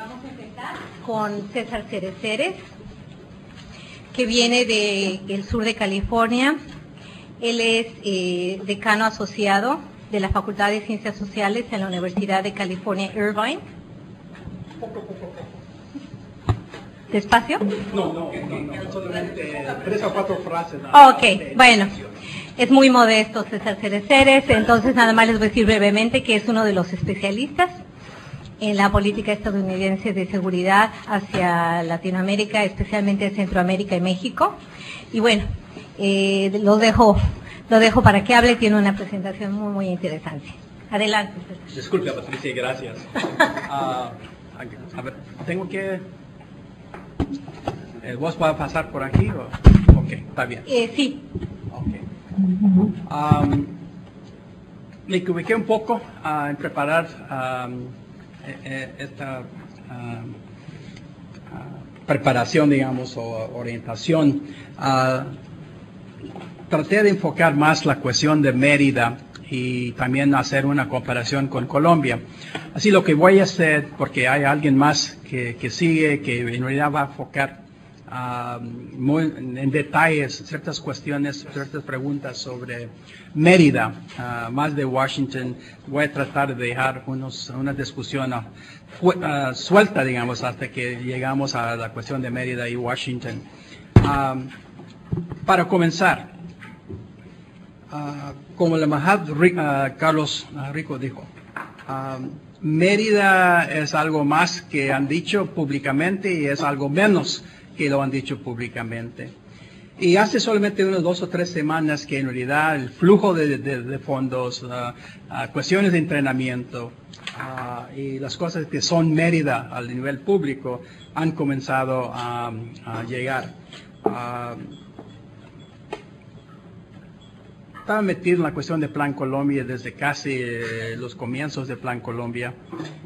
Vamos a empezar con César Cereceres, que viene del sur de California. Él es decano asociado de la Facultad de Ciencias Sociales en la Universidad de California, Irvine. ¿Despacio? No, solamente 3 o 4 frases. Ok, bueno, es muy modesto César Cereceres, entonces nada más les voy a decir brevemente que es uno de los especialistas en la política estadounidense de seguridad hacia Latinoamérica, especialmente Centroamérica y México. Y bueno, lo dejo para que hable, tiene una presentación muy interesante. Adelante, César. Disculpe, Patricia, gracias. A ver, tengo que... ¿Vos vas a pasar por aquí? Ok, está bien. Sí. Ok. Me equivoqué un poco en preparar esta preparación, digamos, o orientación. Traté de enfocar más la cuestión de Mérida y también hacer una comparación con Colombia. Así lo que voy a hacer, porque hay alguien más que sigue, que en realidad va a enfocar muy en detalles ciertas cuestiones, ciertas preguntas sobre Mérida, más de Washington. Voy a tratar de dejar una discusión suelta, digamos, hasta que llegamos a la cuestión de Mérida y Washington. Para comenzar, como el embajador Carlos Rico dijo, Mérida es algo más que han dicho públicamente y es algo menos que lo han dicho públicamente. Y hace solamente unas 2 o 3 semanas que en realidad el flujo de fondos, cuestiones de entrenamiento y las cosas que son Mérida al nivel público han comenzado a llegar. Estaba metido en la cuestión de Plan Colombia desde casi los comienzos de Plan Colombia.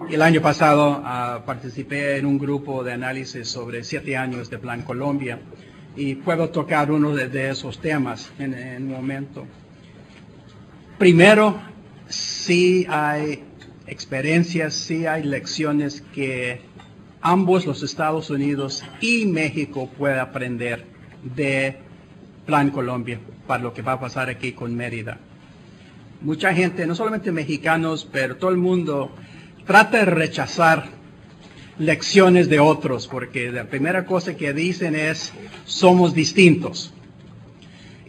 El año pasado participé en un grupo de análisis sobre 7 años de Plan Colombia y puedo tocar uno de esos temas en un momento. Primero, sí hay experiencias, sí hay lecciones que ambos los Estados Unidos y México pueden aprender de Plan Colombia para lo que va a pasar aquí con Mérida. Mucha gente, no solamente mexicanos, pero todo el mundo trata de rechazar lecciones de otros, porque la primera cosa que dicen es, somos distintos.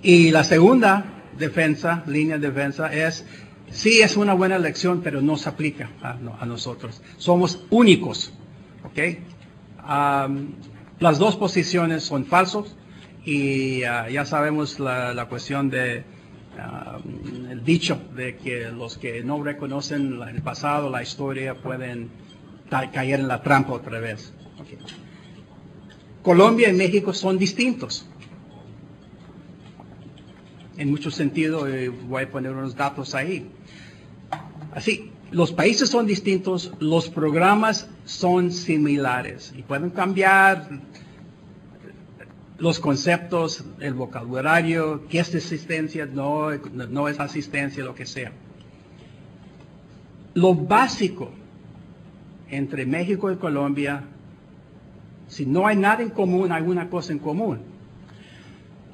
Y la segunda línea de defensa es, sí es una buena lección, pero no se aplica a nosotros. Somos únicos. ¿Okay? Las dos posiciones son falsos. Y ya sabemos la cuestión de el dicho de que los que no reconocen el pasado, la historia, pueden caer en la trampa otra vez. Okay. Colombia y México son distintos. En muchos sentidos, voy a poner unos datos ahí. Así, los países son distintos, los programas son similares y pueden cambiar los conceptos, el vocabulario, qué es asistencia, no es asistencia, lo que sea. Lo básico entre México y Colombia, si no hay nada en común, hay una cosa en común.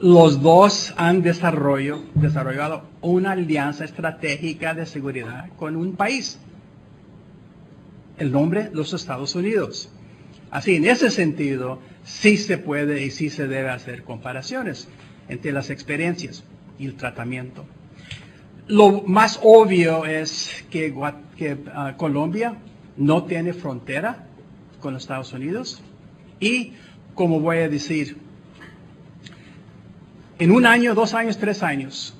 Los dos han desarrollado una alianza estratégica de seguridad con un país. El nombre, los Estados Unidos. Así, en ese sentido, sí se puede y sí se debe hacer comparaciones entre las experiencias y el tratamiento. Lo más obvio es que Colombia no tiene frontera con los Estados Unidos y, como voy a decir, en 1 año, 2 años, 3 años,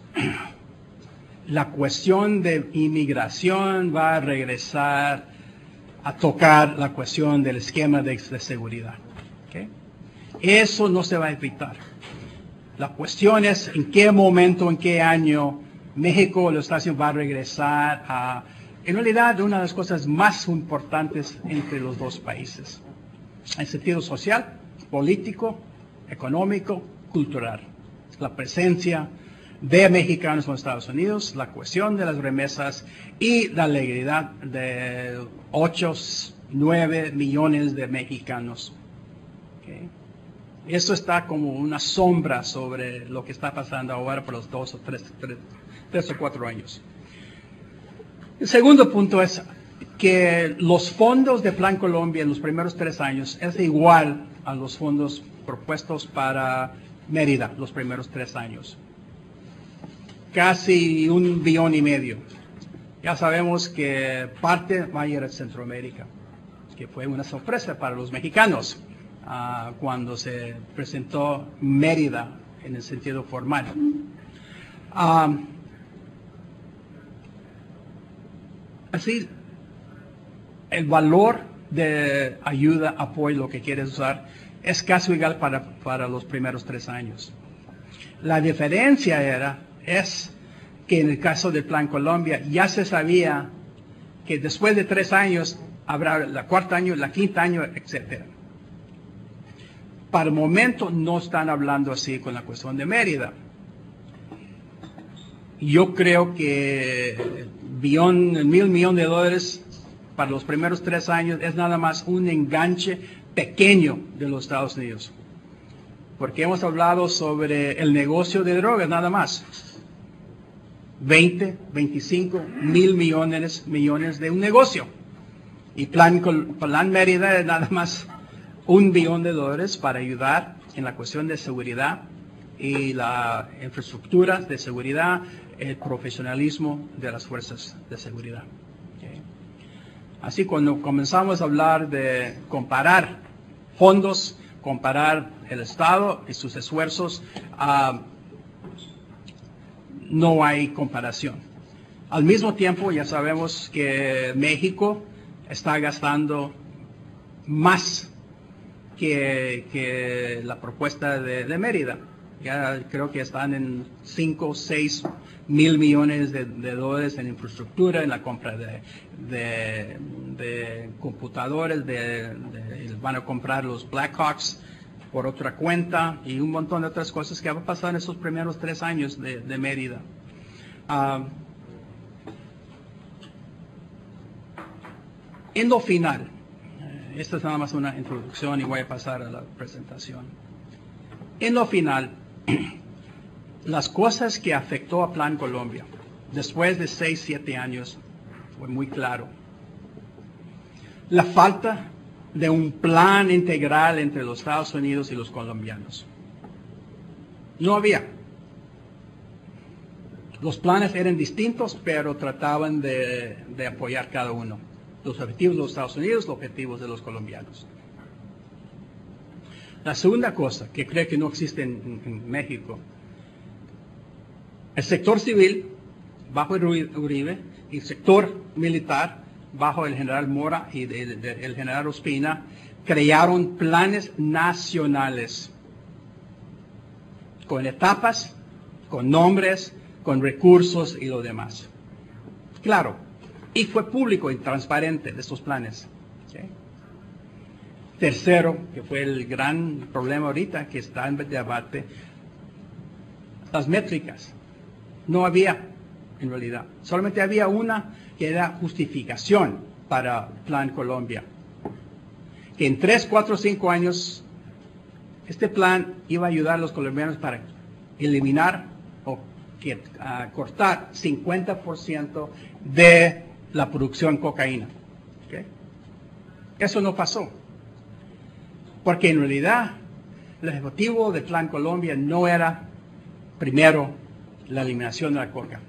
la cuestión de inmigración va a regresar a tocar la cuestión del esquema de seguridad. ¿Okay? Eso no se va a evitar. La cuestión es en qué momento, en qué año México o los Estados Unidos va a regresar a, en realidad, una de las cosas más importantes entre los dos países. En sentido social, político, económico, cultural. La presencia de mexicanos en los Estados Unidos, la cuestión de las remesas y la legalidad de 8 9 millones de mexicanos. ¿Okay? Eso está como una sombra sobre lo que está pasando ahora por los 2 o 3 o 4 años. El segundo punto es que los fondos de Plan Colombia en los primeros 3 años es igual a los fondos propuestos para Mérida los primeros 3 años. Casi 1,5 billones. Ya sabemos que parte va a ir a Centroamérica, que fue una sorpresa para los mexicanos cuando se presentó Mérida en el sentido formal. Así, el valor de ayuda, apoyo, lo que quieres usar, es casi igual para los primeros 3 años. La diferencia es que en el caso del Plan Colombia ya se sabía que después de 3 años habrá el cuarto año, el quinto año, etc. Para el momento no están hablando así con la cuestión de Mérida. Yo creo que el $1,000 millones para los primeros 3 años es nada más un enganche pequeño de los Estados Unidos. Porque hemos hablado sobre el negocio de drogas nada más. 20, 25 mil millones de un negocio. Y Plan Mérida es nada más $1 billón para ayudar en la cuestión de seguridad y la infraestructura de seguridad, el profesionalismo de las fuerzas de seguridad. Okay. Así cuando comenzamos a hablar de comparar fondos, comparar el Estado y sus esfuerzos, no hay comparación. Al mismo tiempo, ya sabemos que México está gastando más que la propuesta de Mérida. Ya creo que están en 5 o 6 mil millones de dólares en infraestructura, en la compra de computadores, van a comprar los Blackhawks por otra cuenta y un montón de otras cosas que van a pasar en esos primeros 3 años de Mérida. En lo final, esta es nada más una introducción y voy a pasar a la presentación. En lo final, las cosas que afectó a Plan Colombia después de 6, 7 años fue muy claro. La falta de un plan integral entre los Estados Unidos y los colombianos. No había. Los planes eran distintos, pero trataban de apoyar cada uno. Los objetivos de los Estados Unidos, los objetivos de los colombianos. La segunda cosa que creo que no existe en México, el sector civil, bajo Uribe, y el sector militar, bajo el general Mora y el general Ospina, crearon planes nacionales, con etapas, con nombres, con recursos y lo demás. Claro, y fue público y transparente de estos planes. ¿Okay? Tercero, que fue el gran problema ahorita que está en debate, las métricas. No había, en realidad. Solamente había una que era justificación para Plan Colombia. Que en 3, 4, 5 años, este plan iba a ayudar a los colombianos para eliminar o cortar 50% de la producción de cocaína. ¿Okay? Eso no pasó. Porque en realidad el objetivo del Plan Colombia no era, primero, la eliminación de la coca.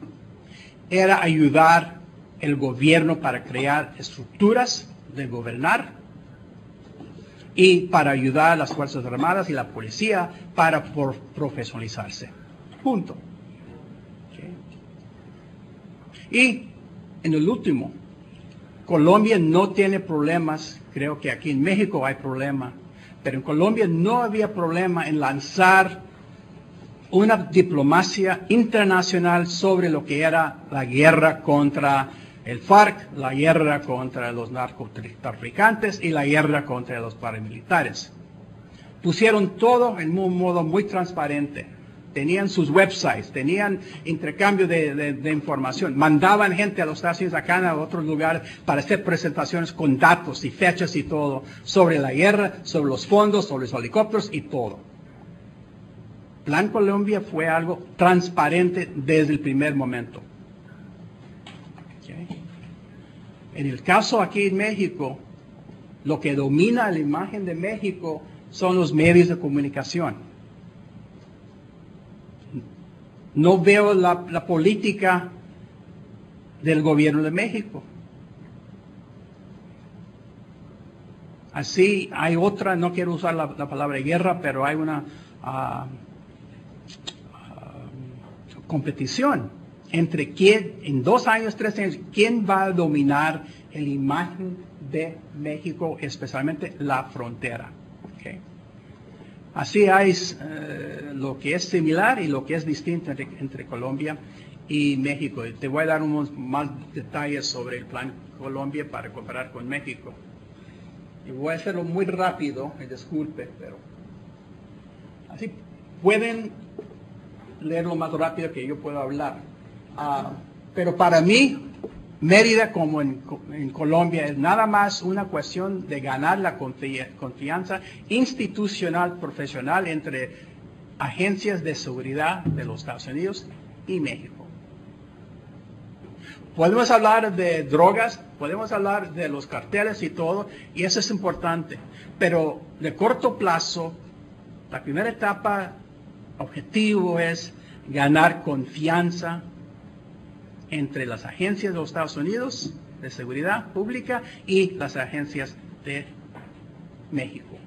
Era ayudar el gobierno para crear estructuras de gobernar y para ayudar a las Fuerzas Armadas y la policía para profesionalizarse. Punto. ¿Okay? Y en el último, Colombia no tiene problemas, creo que aquí en México hay problema, pero en Colombia no había problema en lanzar una diplomacia internacional sobre lo que era la guerra contra el FARC, la guerra contra los narcotraficantes y la guerra contra los paramilitares. Pusieron todo en un modo muy transparente. tenían sus websites, tenían intercambio de información, mandaban gente a los Estados Unidos, acá a otros lugares, para hacer presentaciones con datos y fechas y todo, sobre la guerra, sobre los fondos, sobre los helicópteros y todo. Plan Colombia fue algo transparente desde el primer momento. Okay. En el caso aquí en México, lo que domina la imagen de México son los medios de comunicación. No veo la política del gobierno de México. Así hay otra, no quiero usar la palabra guerra, pero hay una competición entre quién, en 2 años, 3 años, quién va a dominar la imagen de México, especialmente la frontera. Okay. Así hay lo que es similar y lo que es distinto entre Colombia y México. Te voy a dar unos más detalles sobre el Plan Colombia para comparar con México. Y voy a hacerlo muy rápido, me disculpe, pero así pueden leerlo más rápido que yo puedo hablar. Pero para mí, Mérida, como en Colombia, es nada más una cuestión de ganar la confianza institucional, profesional entre agencias de seguridad de los Estados Unidos y México. Podemos hablar de drogas, podemos hablar de los carteles y todo, y eso es importante. Pero de corto plazo, la primera etapa, objetivo es ganar confianza entre las agencias de los Estados Unidos de seguridad pública y las agencias de México.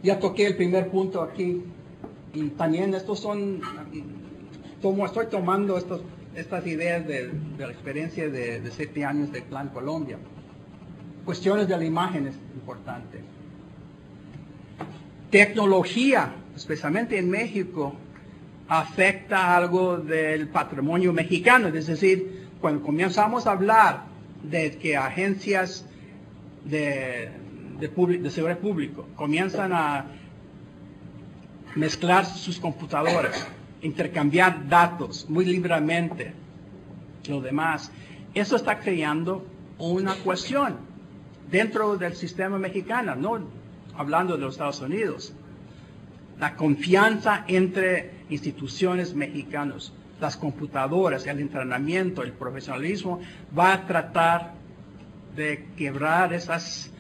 Ya toqué el primer punto aquí y también estos son, estoy tomando estas ideas de la experiencia de 7 años del Plan Colombia. Cuestiones de la imagen es importante. Tecnología, especialmente en México, afecta algo del patrimonio mexicano. Es decir, cuando comenzamos a hablar de que agencias de seguridad pública comienzan a mezclar sus computadoras, intercambiar datos muy libremente, lo demás, eso está creando una cuestión dentro del sistema mexicano, no hablando de los Estados Unidos. La confianza entre instituciones mexicanas, las computadoras, el entrenamiento, el profesionalismo, va a tratar de quebrar esos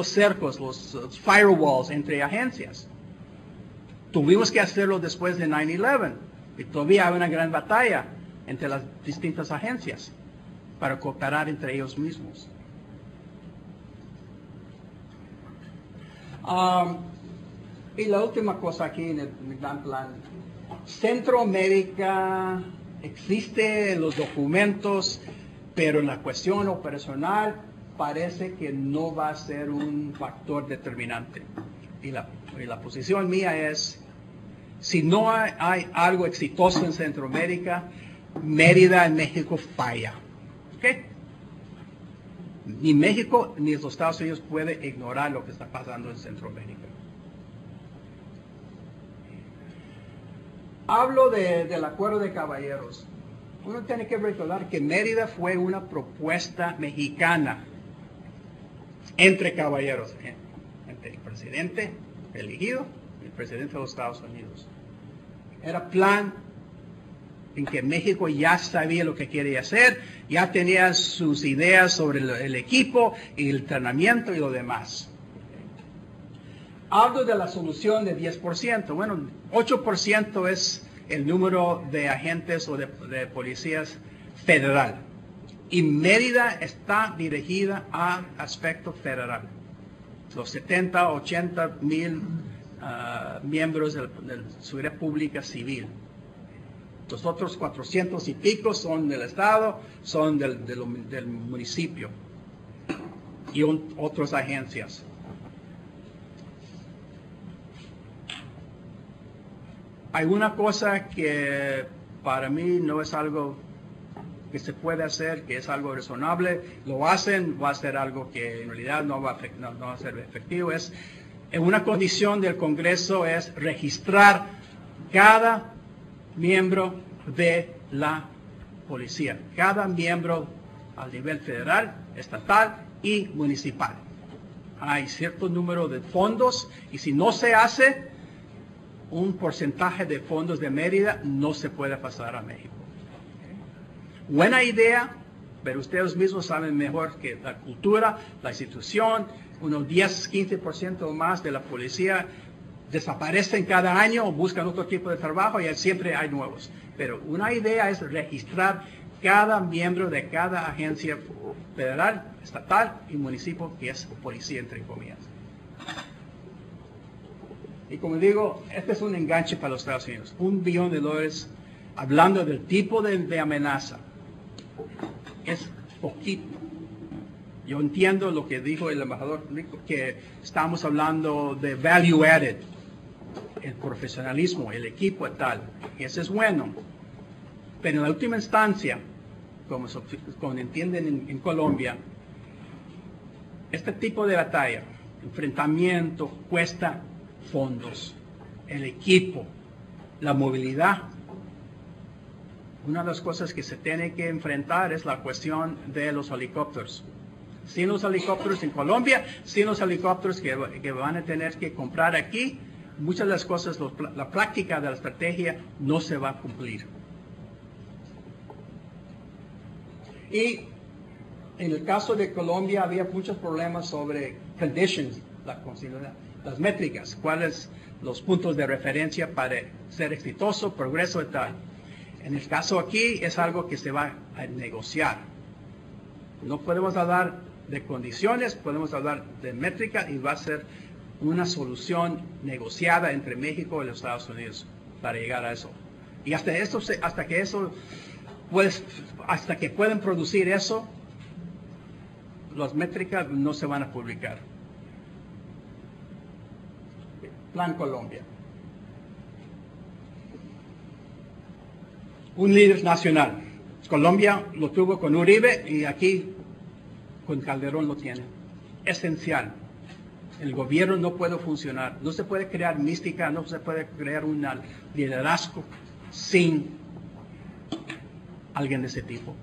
cercos, los firewalls entre agencias. Tuvimos que hacerlo después de 9/11 y todavía hay una gran batalla entre las distintas agencias para cooperar entre ellos mismos. Y la última cosa aquí en el gran plan. Centroamérica existe en los documentos, pero en la cuestión operacional parece que no va a ser un factor determinante. Y la posición mía es, si no hay algo exitoso en Centroamérica, Mérida en México falla. ¿Okay? Ni México ni los Estados Unidos puede ignorar lo que está pasando en Centroamérica. Hablo del acuerdo de caballeros. Uno tiene que recordar que Mérida fue una propuesta mexicana entre caballeros, entre el presidente elegido y el presidente de los Estados Unidos. Era plan en que México ya sabía lo que quería hacer, ya tenía sus ideas sobre el equipo y el entrenamiento y lo demás. Hablo de la solución de 10%. Bueno, 8% es el número de agentes o de policías federal. Y Mérida está dirigida a aspecto federal. Los 70, 80 mil miembros de la seguridad pública civil. Los otros 400 y pico son del Estado, son del municipio y otras agencias. Hay una cosa que para mí no es algo que se puede hacer, que es algo razonable, lo hacen, va a ser algo que en realidad no va a ser efectivo. En una condición del Congreso es registrar cada miembro de la policía, cada miembro a nivel federal, estatal y municipal. Hay cierto número de fondos y si no se hace, un porcentaje de fondos de Mérida no se puede pasar a México. Buena idea, pero ustedes mismos saben mejor que la cultura, la institución, unos 10, 15% o más de la policía desaparecen cada año o buscan otro tipo de trabajo y siempre hay nuevos. Pero una idea es registrar cada miembro de cada agencia federal, estatal y municipio que es policía, entre comillas. Y como digo, este es un enganche para los Estados Unidos. $1 billón, hablando del tipo de amenaza. Es poquito. Yo entiendo lo que dijo el embajador, que estamos hablando de value added, el profesionalismo, el equipo y tal. Y eso es bueno. Pero en la última instancia, como entienden en Colombia, este tipo de batalla, enfrentamiento, cuesta fondos, el equipo, la movilidad. Una de las cosas que se tiene que enfrentar es la cuestión de los helicópteros. Sin los helicópteros en Colombia, sin los helicópteros que van a tener que comprar aquí, muchas de las cosas, la práctica de la estrategia no se va a cumplir. Y en el caso de Colombia había muchos problemas sobre conditions, las métricas, cuáles los puntos de referencia para ser exitoso, progreso y tal. En el caso aquí es algo que se va a negociar. No podemos hablar de condiciones, podemos hablar de métrica y va a ser una solución negociada entre México y los Estados Unidos para llegar a eso. Y hasta que pueden producir eso, las métricas no se van a publicar. Plan Colombia. Un líder nacional. Colombia lo tuvo con Uribe y aquí con Calderón lo tiene. Esencial. El gobierno no puede funcionar. No se puede crear mística, no se puede crear un liderazgo sin alguien de ese tipo.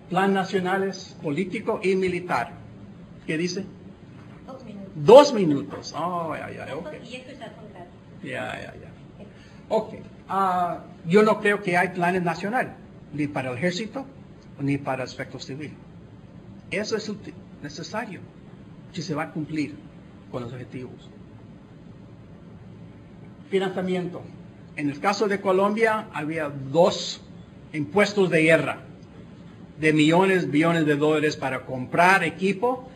Plan nacional es político y militar. ¿Qué dice? 2 minutos. 2 minutos. Oh, ya, ok. Y eso ya son datos. Ya. Ok. Yo no creo que hay planes nacionales, ni para el ejército, ni para el aspecto civil. Eso es necesario si se va a cumplir con los objetivos. Financiamiento. En el caso de Colombia había 2 impuestos de guerra de billones de dólares para comprar equipo,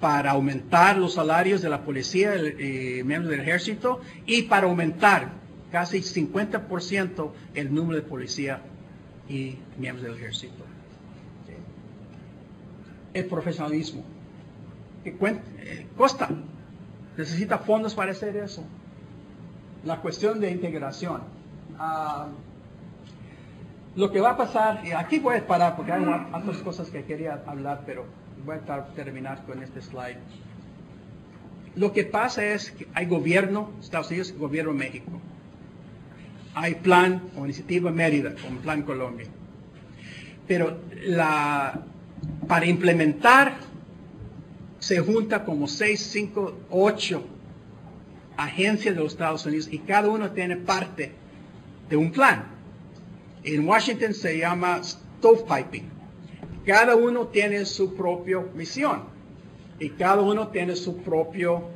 para aumentar los salarios de la policía y miembros del ejército y para aumentar casi 50% el número de policía y miembros del ejército. El profesionalismo. Costa. Necesita fondos para hacer eso. La cuestión de integración. Lo que va a pasar, y aquí voy a parar porque hay otras cosas que quería hablar, pero voy a terminar con este slide. Lo que pasa es que hay gobierno, Estados Unidos, gobierno México. Hay plan o iniciativa Mérida, como plan Colombia. Pero para implementar se junta como 6, 5, 8 agencias de los Estados Unidos y cada uno tiene parte de un plan. En Washington se llama stovepiping. Cada uno tiene su propia misión y cada uno tiene su propio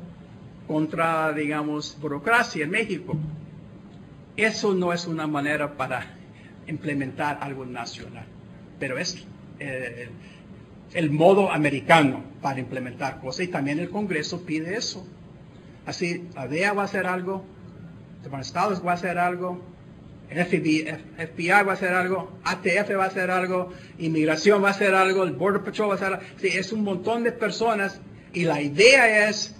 burocracia en México. Eso no es una manera para implementar algo nacional, pero es el modo americano para implementar cosas y también el Congreso pide eso. Así, la DEA va a hacer algo, el Departamento de Estado va a hacer algo, el FBI va a hacer algo, ATF va a hacer algo, Inmigración va a hacer algo, el Border Patrol va a hacer algo. Sí, es un montón de personas y la idea es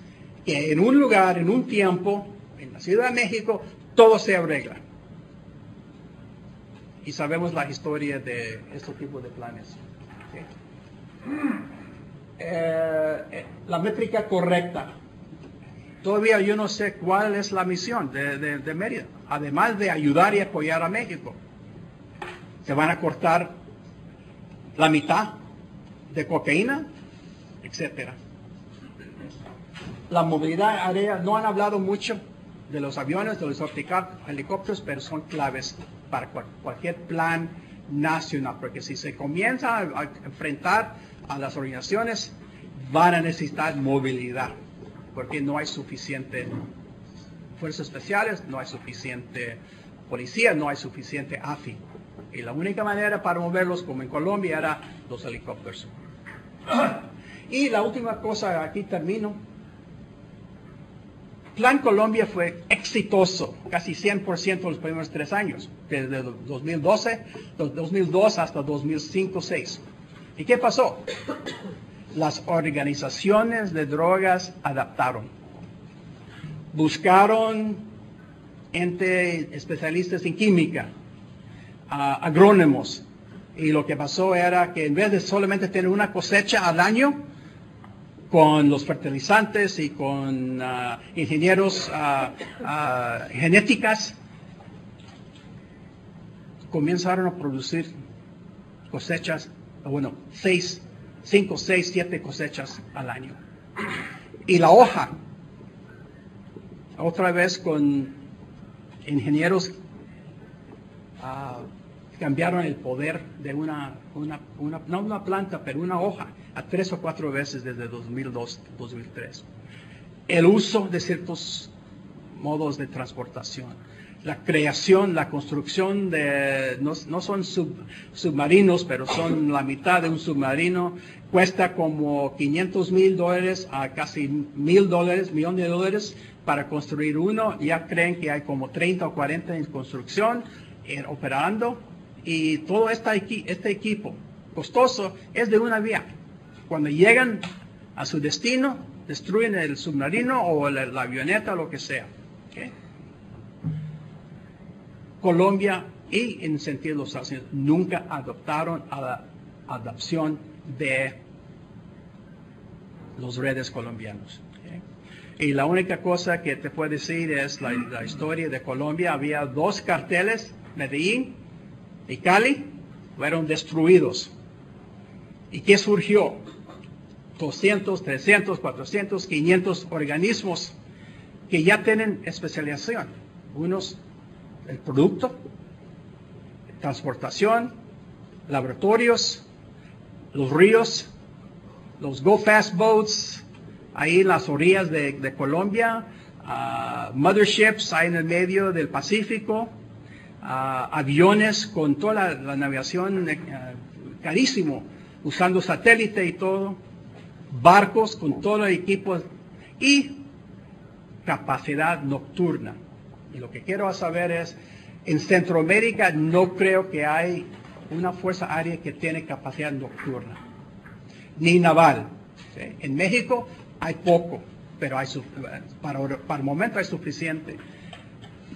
que en un lugar, en un tiempo, en la Ciudad de México, todo se arregla. y sabemos la historia de este tipo de planes. La métrica correcta. Todavía yo no sé cuál es la misión de Mérida, además de ayudar y apoyar a México. Se van a cortar la mitad de cocaína, etcétera. La movilidad aérea, no han hablado mucho de los aviones, de los helicópteros, pero son claves para cualquier plan nacional, porque si se comienza a enfrentar a las organizaciones, van a necesitar movilidad, porque no hay suficiente fuerzas especiales, no hay suficiente policía, no hay suficiente AFI. Y la única manera para moverlos, como en Colombia, era los helicópteros. Y la última cosa, aquí termino. Plan Colombia fue exitoso, casi 100% los primeros 3 años, desde 2002 hasta 2005-06. ¿Y qué pasó? Las organizaciones de drogas adaptaron. Buscaron especialistas en química, agrónomos. Y lo que pasó era que en vez de solamente tener una cosecha al año, con los fertilizantes y con ingenieros genéticas, comenzaron a producir cosechas, 5, 6, 7 cosechas al año. Y la hoja, otra vez con ingenieros, cambiaron el poder de no una planta, pero una hoja, a 3 o 4 veces desde 2002, 2003. El uso de ciertos modos de transportación, la creación, la construcción de, no son submarinos, pero son la mitad de un submarino, cuesta como $500,000 a casi $1,000,000 para construir uno. Ya creen que hay como 30 o 40 en construcción, operando, y todo este equipo costoso es de una vía. Cuando llegan a su destino, destruyen el submarino o la avioneta o lo que sea. ¿Okay? Colombia y en sentido los Estados Unidos nunca adoptaron a la adopción de los redes colombianos. ¿Okay? Y la única cosa que te puedo decir es la historia de Colombia. Había 2 carteles, Medellín y Cali, fueron destruidos. ¿Y qué surgió? 200, 300, 400, 500 organismos que ya tienen especialización. Unos, el producto, transportación, laboratorios, los ríos, los Go Fast Boats, ahí en las orillas de Colombia, motherships ahí en el medio del Pacífico, aviones con toda la navegación carísimo, usando satélite y todo, barcos con todo el equipo y capacidad nocturna. Y lo que quiero saber es, en Centroamérica no creo que hay una fuerza aérea que tiene capacidad nocturna, ni naval. ¿Sí? En México hay poco, pero para el momento hay suficiente.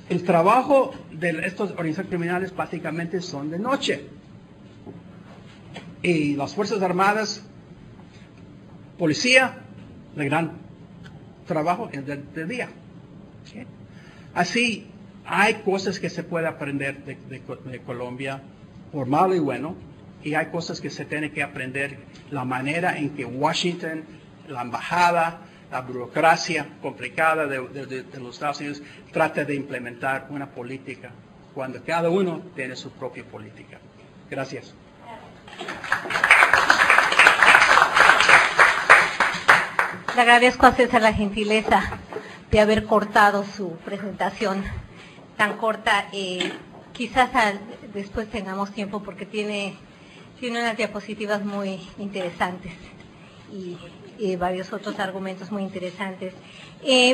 El trabajo de estos organizaciones criminales básicamente son de noche. Y las Fuerzas Armadas, policía, el gran trabajo es de día. ¿Sí? Así, hay cosas que se puede aprender de Colombia, por malo y bueno, y hay cosas que se tiene que aprender, la manera en que Washington, la embajada, la burocracia complicada de los Estados Unidos trata de implementar una política, cuando cada uno tiene su propia política. Gracias. Le agradezco a César la gentileza de haber cortado su presentación tan corta. Quizás después tengamos tiempo porque tiene unas diapositivas muy interesantes y varios otros argumentos muy interesantes.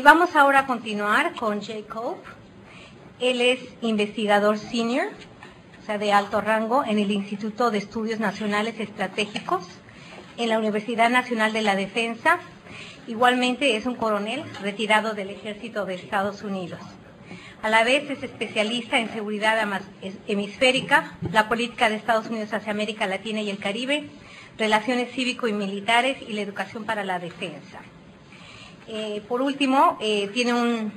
Vamos ahora a continuar con Jay Cope. Él es investigador senior, o sea, de alto rango, en el Instituto de Estudios Nacionales Estratégicos, en la Universidad Nacional de la Defensa. Igualmente es un coronel retirado del Ejército de Estados Unidos. A la vez es especialista en seguridad hemisférica, la política de Estados Unidos hacia América Latina y el Caribe, relaciones cívico y militares y la educación para la defensa. Por último, tiene un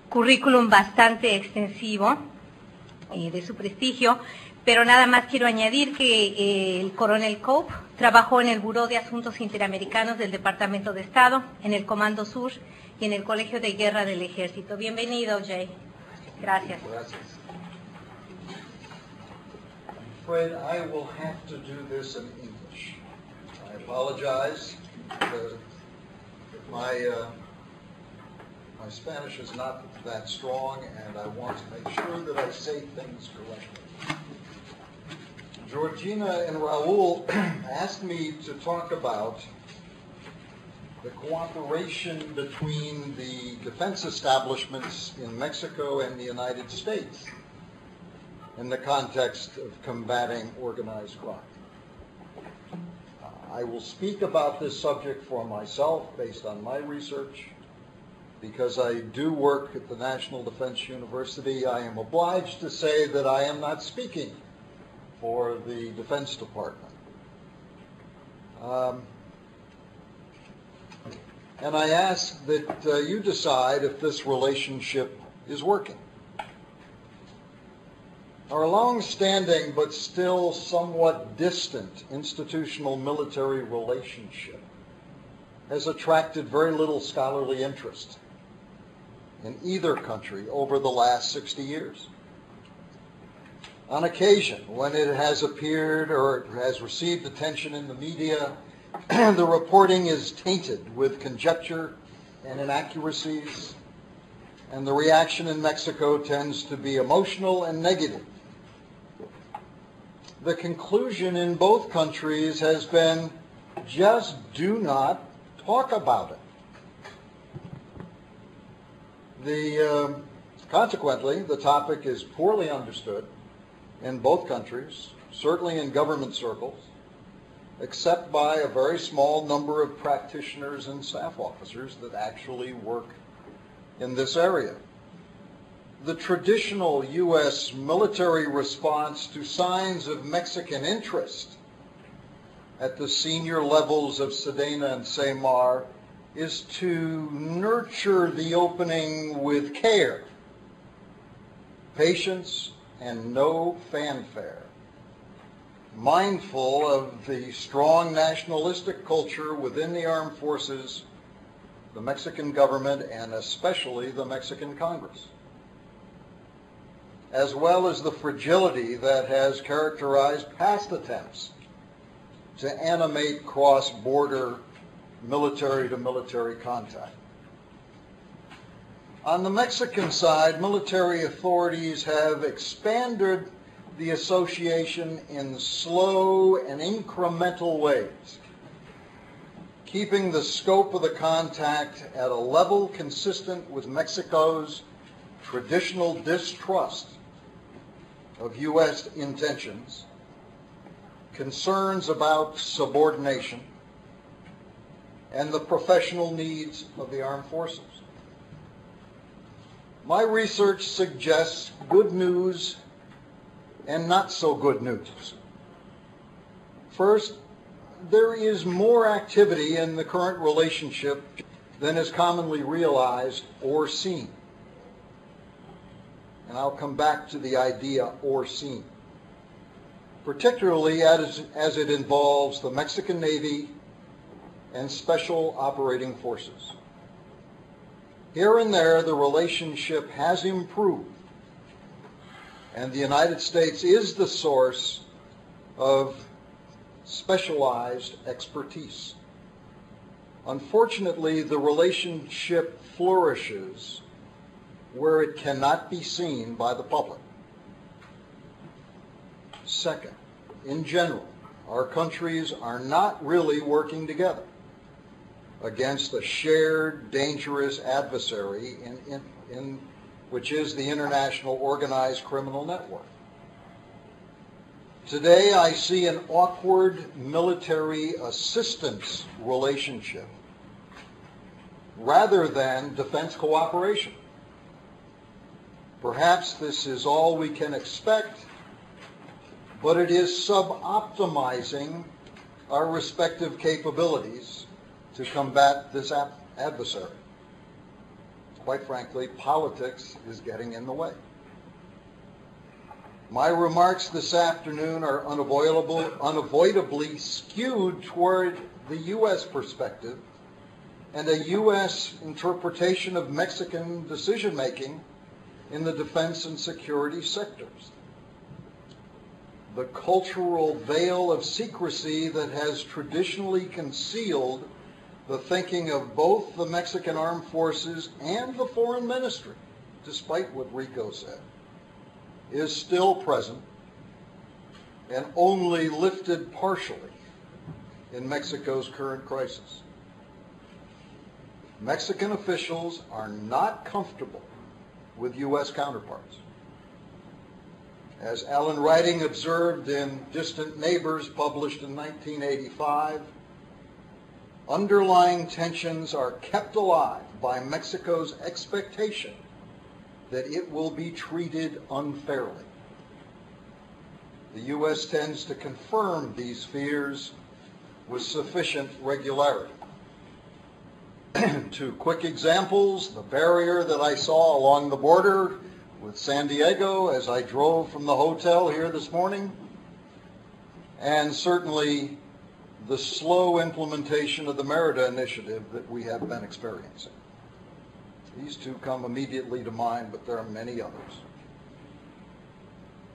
currículum bastante extensivo de su prestigio, pero nada más quiero añadir que el coronel Cope trabajó en el Buró de Asuntos Interamericanos del Departamento de Estado, en el Comando Sur y en el Colegio de Guerra del Ejército. Bienvenido, Jay. Gracias. Gracias. I'm afraid I will have to do this in English. I apologize. My Spanish is not that strong, and I want to make sure that I say things correctly. Georgina and Raul asked me to talk about the cooperation between the defense establishments in Mexico and the United States in the context of combating organized crime. I will speak about this subject for myself based on my research. Because I do work at the National Defense University, I am obliged to say that I am not speaking for the Defense Department. And I ask that you decide if this relationship is working. Our long-standing but still somewhat distant institutional military relationship has attracted very little scholarly interest in either country over the last 60 years. On occasion, when it has appeared or has received attention in the media, the reporting is tainted with conjecture and inaccuracies, and the reaction in Mexico tends to be emotional and negative. The conclusion in both countries has been, just do not talk about it. Consequently, the topic is poorly understood in both countries, certainly in government circles, except by a very small number of practitioners and staff officers that actually work in this area. The traditional U.S. military response to signs of Mexican interest at the senior levels of Sedena and SEMAR is to nurture the opening with care, patience, and no fanfare, mindful of the strong nationalistic culture within the armed forces, the Mexican government, and especially the Mexican Congress, as well as the fragility that has characterized past attempts to animate cross-border military-to-military contact. On the Mexican side, military authorities have expanded the association in slow and incremental ways, keeping the scope of the contact at a level consistent with Mexico's traditional distrust of U.S. intentions, concerns about subordination, and the professional needs of the armed forces. My research suggests good news and not so good news. First, there is more activity in the current relationship than is commonly realized or seen. And I'll come back to the idea or seen, particularly as it involves the Mexican Navy and Special Operating Forces. Here and there, the relationship has improved, and the United States is the source of specialized expertise. Unfortunately, the relationship flourishes where it cannot be seen by the public. Second, in general, our countries are not really working together against a shared dangerous adversary which is the international organized criminal network. Today I see an awkward military assistance relationship rather than defense cooperation. Perhaps this is all we can expect, but it is sub-optimizing our respective capabilities to combat this adversary. Quite frankly, politics is getting in the way. My remarks this afternoon are unavoidably skewed toward the U.S. perspective and a U.S. interpretation of Mexican decision-making in the defense and security sectors. The cultural veil of secrecy that has traditionally concealed the thinking of both the Mexican Armed Forces and the Foreign Ministry, despite what Rico said, is still present and only lifted partially in Mexico's current crisis. Mexican officials are not comfortable with U.S. counterparts. As Alan Riding observed in Distant Neighbors, published in 1985, underlying tensions are kept alive by Mexico's expectation that it will be treated unfairly. The U.S. tends to confirm these fears with sufficient regularity. Two quick examples: the barrier that I saw along the border with San Diego as I drove from the hotel here this morning, and certainly the slow implementation of the Merida Initiative that we have been experiencing. These two come immediately to mind, but there are many others.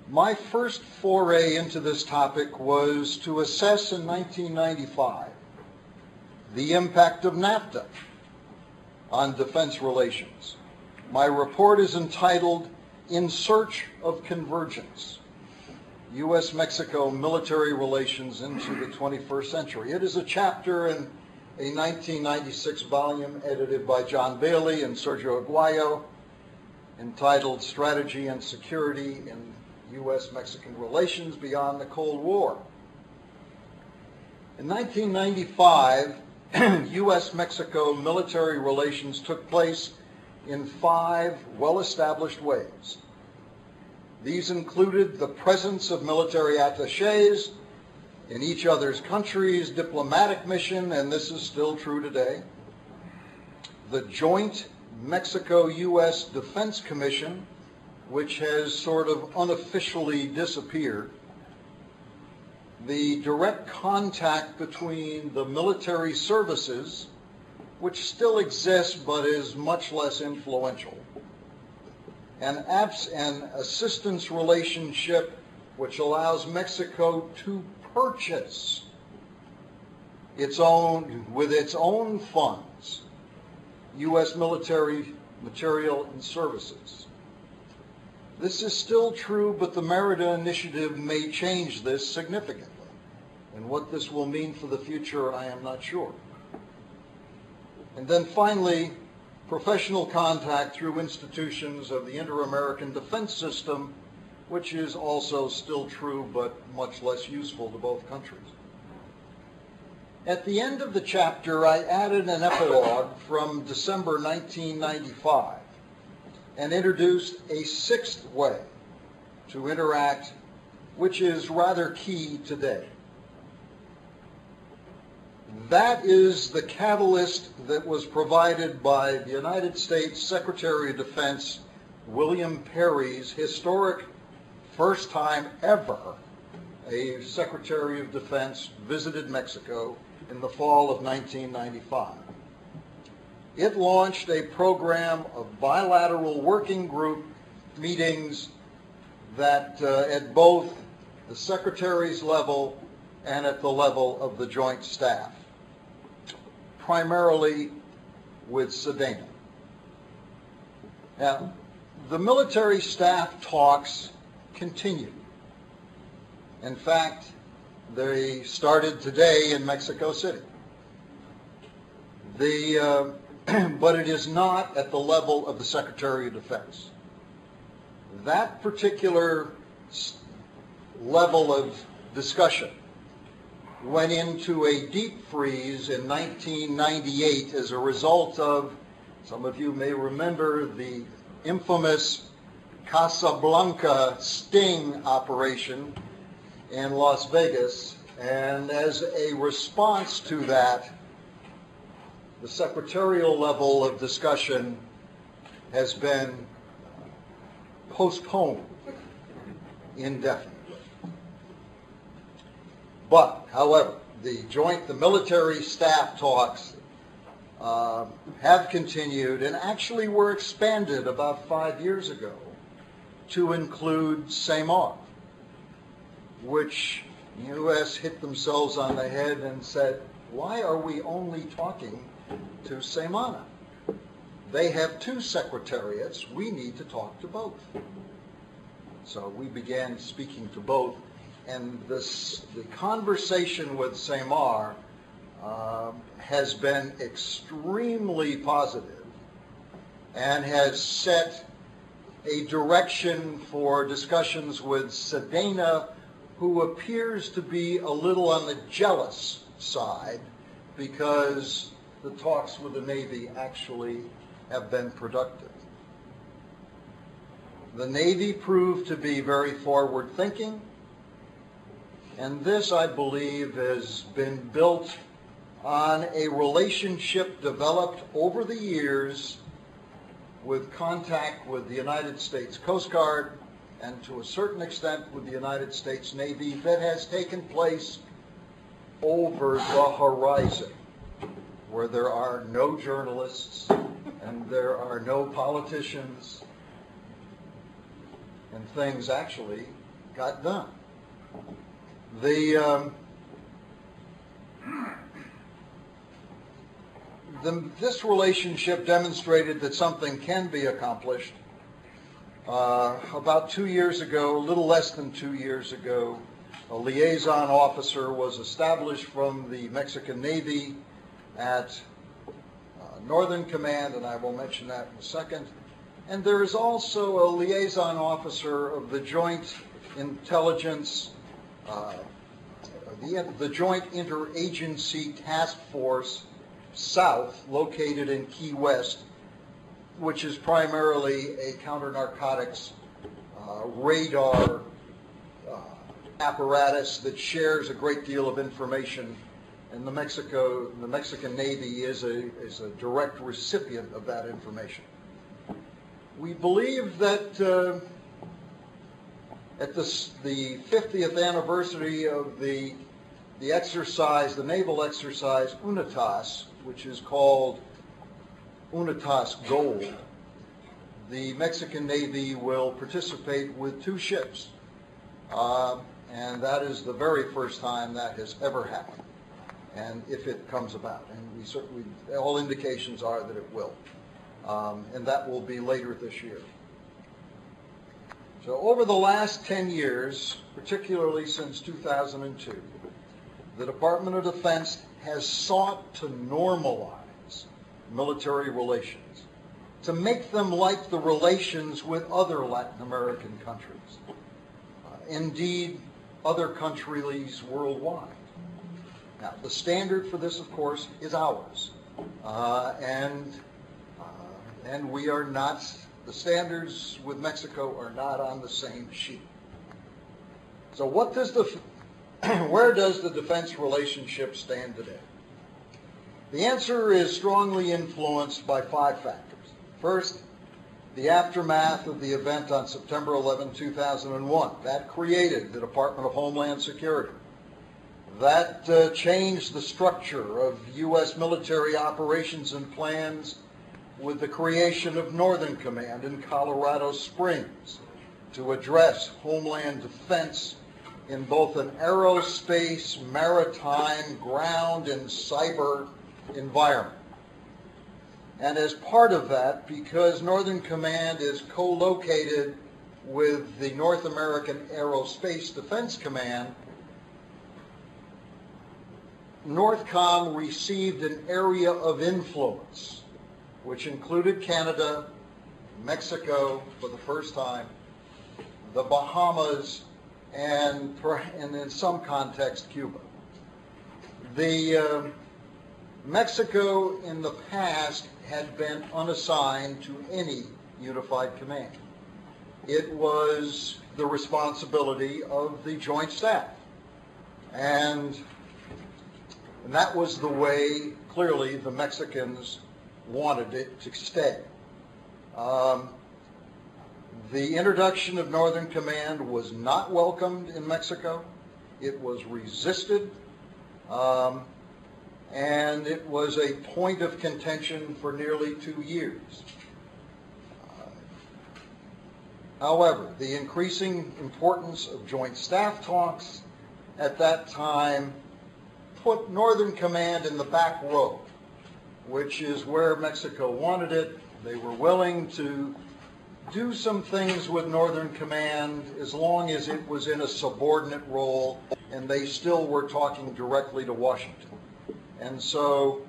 My first foray into this topic was to assess in 1995 the impact of NAFTA on defense relations. My report is entitled In Search of Convergence: U.S.-Mexico Military Relations into the 21st Century. It is a chapter in a 1996 volume edited by John Bailey and Sergio Aguayo entitled Strategy and Security in U.S.-Mexican Relations Beyond the Cold War. In 1995, U.S.-Mexico military relations took place in 5 well-established ways. These included the presence of military attachés in each other's country's diplomatic mission, and this is still true today, the joint Mexico-U.S. Defense Commission, which has sort of unofficially disappeared, the direct contact between the military services, which still exists but is much less influential, an assistance relationship which allows Mexico to purchase with its own funds U.S. military material and services. This is still true, but the Merida Initiative may change this significantly. And what this will mean for the future, I am not sure. And then finally, professional contact through institutions of the Inter-American Defense System, which is also still true but much less useful to both countries. At the end of the chapter, I added an epilogue from December 1995 and introduced a 6th way to interact, which is rather key today. That is the catalyst that was provided by the United States Secretary of Defense William Perry's historic first time ever a Secretary of Defense visited Mexico in the fall of 1995. It launched a program of bilateral working group meetings that at both the Secretary's level and at the level of the Joint Staff, primarily with SEDENA. Now, the military staff talks continue. In fact, they started today in Mexico City. But it is not at the level of the Secretary of Defense. That particular level of discussion went into a deep freeze in 1998 as a result of, some of you may remember, the infamous Casablanca sting operation in Las Vegas, and as a response to that, the secretarial level of discussion has been postponed indefinitely. But, however, the military staff talks have continued and actually were expanded about 5 years ago to include SAMAR, which the U.S. hit themselves on the head and said, why are we only talking to SAMANA? They have 2 secretariats. We need to talk to both. So we began speaking to both, and the conversation with SAMAR has been extremely positive and has set a direction for discussions with SEDENA, who appears to be a little on the jealous side because the talks with the Navy actually have been productive. The Navy proved to be very forward-thinking, and this, I believe, has been built on a relationship developed over the years with contact with the United States Coast Guard and to a certain extent with the United States Navy that has taken place over the horizon, where there are no journalists and there are no politicians, and things actually got done. This relationship demonstrated that something can be accomplished. About 2 years ago, a little less than 2 years ago, a liaison officer was established from the Mexican Navy at Northern Command, and I will mention that in a second. And there is also a liaison officer of the Joint Intelligence, the Joint Interagency Task Force South, located in Key West, which is primarily a counter-narcotics radar apparatus that shares a great deal of information, and the Mexican Navy is a direct recipient of that information. We believe that at the 50th anniversary of the exercise, the naval exercise UNITAS, which is called UNITAS Gold, the Mexican Navy will participate with 2 ships. And that is the very first time that has ever happened, and if it comes about. And all indications are that it will. And that will be later this year. So over the last 10 years, particularly since 2002, the Department of Defense has sought to normalize military relations, to make them like the relations with other Latin American countries, indeed other countries worldwide. Now, the standard for this, of course, is ours, and we are not, the standards with Mexico are not on the same sheet. So what does where does the defense relationship stand today? The answer is strongly influenced by 5 factors. First, the aftermath of the event on September 11, 2001. That created the Department of Homeland Security. That changed the structure of U.S. military operations and plans with the creation of Northern Command in Colorado Springs to address homeland defense in both an aerospace, maritime, ground, and cyber environment. And as part of that, because Northern Command is co-located with the North American Aerospace Defense Command, NORTHCOM received an area of influence, which included Canada, Mexico for the first time, the Bahamas, and in some context, Cuba. Mexico in the past had been unassigned to any unified command. it was the responsibility of the Joint Staff. And that was the way, clearly, the Mexicans wanted it to stay. The introduction of Northern Command was not welcomed in Mexico. It was resisted, and it was a point of contention for nearly 2 years. However, the increasing importance of Joint Staff talks at that time put Northern Command in the back row, which is where Mexico wanted it. They were willing to do some things with Northern Command as long as it was in a subordinate role and they still were talking directly to Washington. And so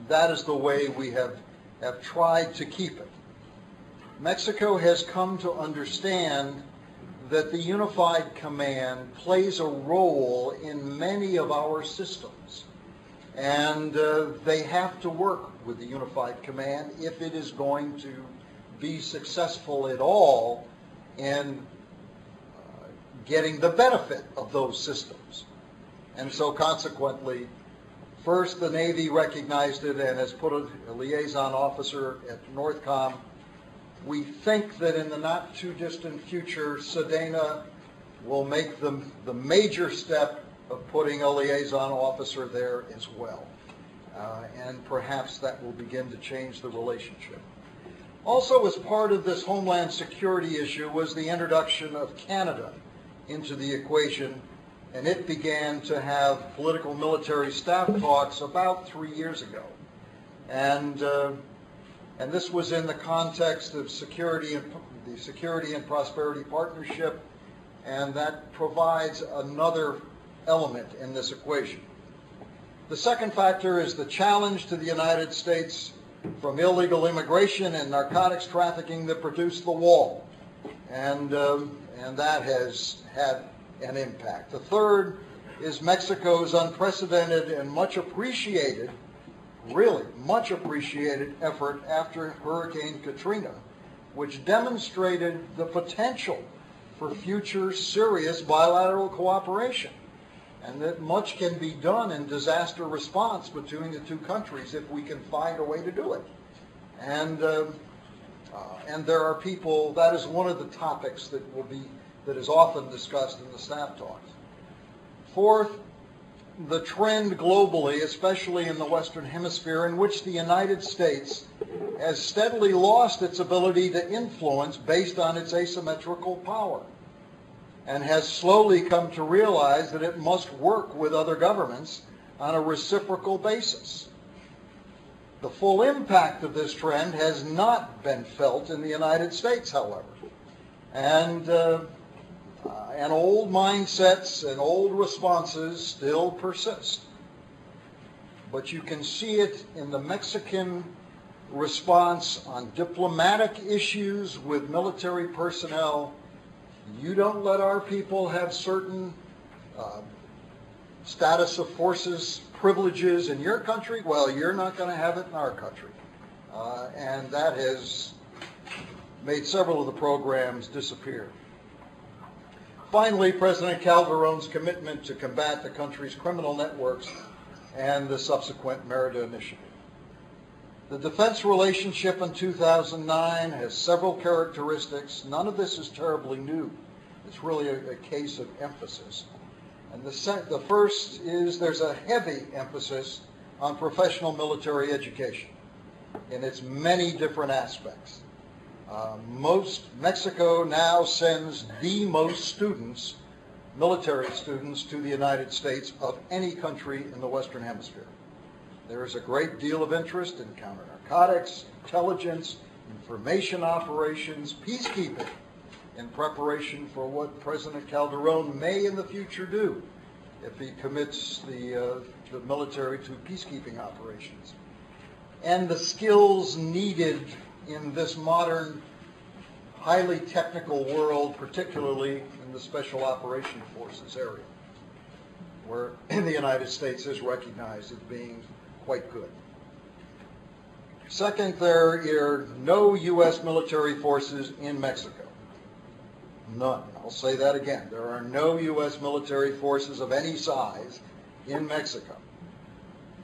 that is the way we have tried to keep it. Mexico has come to understand that the Unified Command plays a role in many of our systems. And they have to work with the Unified Command if it is going to be successful at all in getting the benefit of those systems. And so consequently, first the Navy recognized it and has put a liaison officer at NORTHCOM. We think that in the not too distant future, SEDENA will make the major step of putting a liaison officer there as well. And perhaps that will begin to change the relationship. Also, as part of this Homeland Security issue was the introduction of Canada into the equation, and it began to have political military staff talks about 3 years ago. And this was in the context of the Security and Prosperity Partnership, and that provides another element in this equation. The second factor is the challenge to the United States from illegal immigration and narcotics trafficking that produced the wall, and that has had an impact. The third is Mexico's unprecedented and much appreciated, really much appreciated effort after Hurricane Katrina, which demonstrated the potential for future serious bilateral cooperation, and that much can be done in disaster response between the two countries if we can find a way to do it. And there are people, that is one of the topics that is often discussed in the staff talks. Fourth, the trend globally, especially in the Western Hemisphere, in which the United States has steadily lost its ability to influence based on its asymmetrical power, and has slowly come to realize that it must work with other governments on a reciprocal basis. The full impact of this trend has not been felt in the United States, however. And old mindsets and old responses still persist. But you can see it in the Mexican response on diplomatic issues with military personnel. You don't let our people have certain status of forces privileges in your country, well, you're not going to have it in our country. And that has made several of the programs disappear. Finally, President Calderon's commitment to combat the country's criminal networks and the subsequent Merida Initiative. The defense relationship in 2009 has several characteristics. None of this is terribly new. It's really a case of emphasis. And the first is there's a heavy emphasis on professional military education in its many different aspects. Mexico now sends the most students, military students, to the United States of any country in the Western Hemisphere. There is a great deal of interest in counter-narcotics, intelligence, information operations, peacekeeping, in preparation for what President Calderon may in the future do if he commits the military to peacekeeping operations. And the skills needed in this modern, highly technical world, particularly in the Special Operation Forces area, where the United States is recognized as being quite good. Second, there are no U.S. military forces in Mexico. None. I'll say that again. There are no U.S. military forces of any size in Mexico.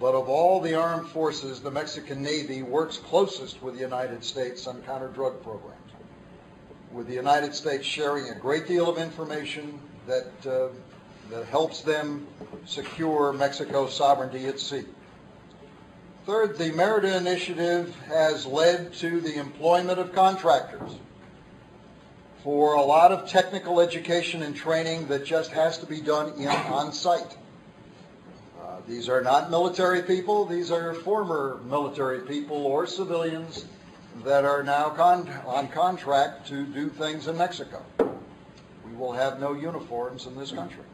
But of all the armed forces, the Mexican Navy works closest with the United States on counter-drug programs, with the United States sharing a great deal of information that helps them secure Mexico's sovereignty at sea. Third, the Merida Initiative has led to the employment of contractors for a lot of technical education and training that just has to be done on site. These are not military people. These are former military people or civilians that are now on contract to do things in Mexico. We will have no uniforms in this country.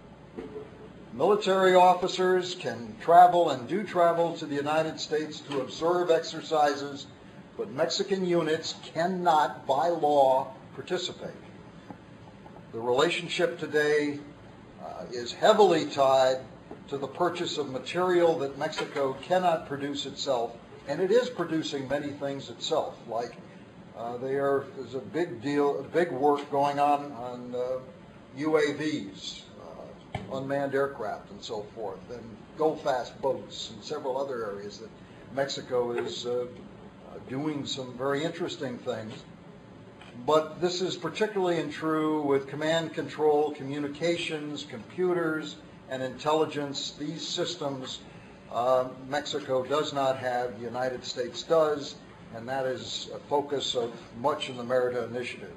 Military officers can travel and do travel to the United States to observe exercises, but Mexican units cannot, by law, participate. The relationship today is heavily tied to the purchase of material that Mexico cannot produce itself, and it is producing many things itself, like there's a big work going on UAVs, unmanned aircraft and so forth, and go-fast boats and several other areas that Mexico is doing some very interesting things. But this is particularly true with command control, communications, computers, and intelligence. These systems Mexico does not have, the United States does, and that is a focus of much in the Merida Initiative.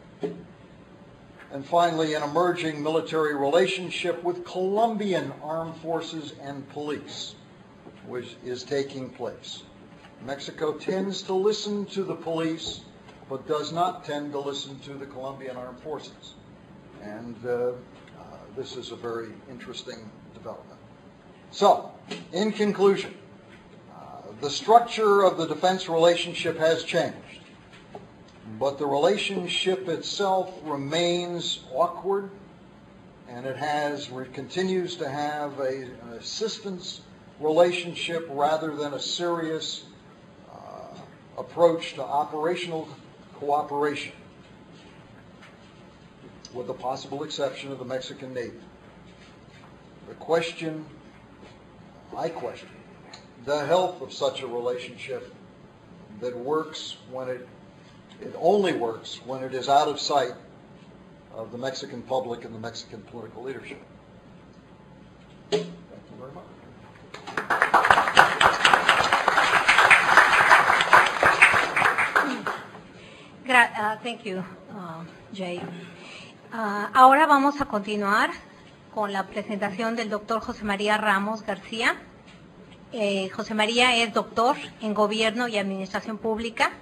And finally, an emerging military relationship with Colombian armed forces and police, which is taking place. Mexico tends to listen to the police, but does not tend to listen to the Colombian armed forces. And this is a very interesting development. So, in conclusion, the structure of the defense relationship has changed, but the relationship itself remains awkward, and it continues to have an assistance relationship rather than a serious approach to operational cooperation, with the possible exception of the Mexican Navy. I question the health of such a relationship that works when it only works when it is out of sight of the Mexican public and the Mexican political leadership. Thank you very much. Thank you, Jay. Ahora vamos a continuar con la presentación del doctor José María Ramos García. José María es doctor en Gobierno y Administración Pública.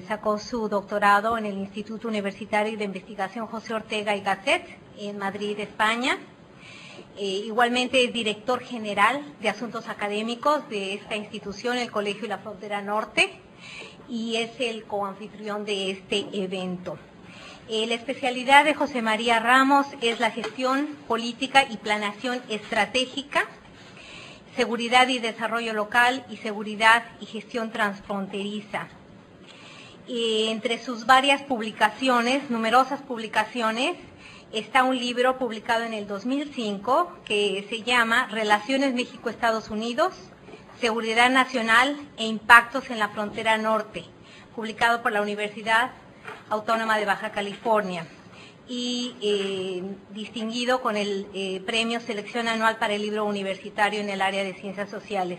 Sacó su doctorado en el Instituto Universitario de Investigación José Ortega y Gasset en Madrid, España. Igualmente es director general de Asuntos Académicos de esta institución, el Colegio y la Frontera Norte, y es el coanfitrión de este evento. La especialidad de José María Ramos es la gestión política y planeación estratégica, seguridad y desarrollo local y seguridad y gestión transfronteriza. Entre sus varias publicaciones, numerosas publicaciones, está un libro publicado en el 2005 que se llama Relaciones México-Estados Unidos, Seguridad Nacional e Impactos en la Frontera Norte, publicado por la Universidad Autónoma de Baja California y distinguido con el Premio Selección Anual para el Libro Universitario en el área de Ciencias Sociales.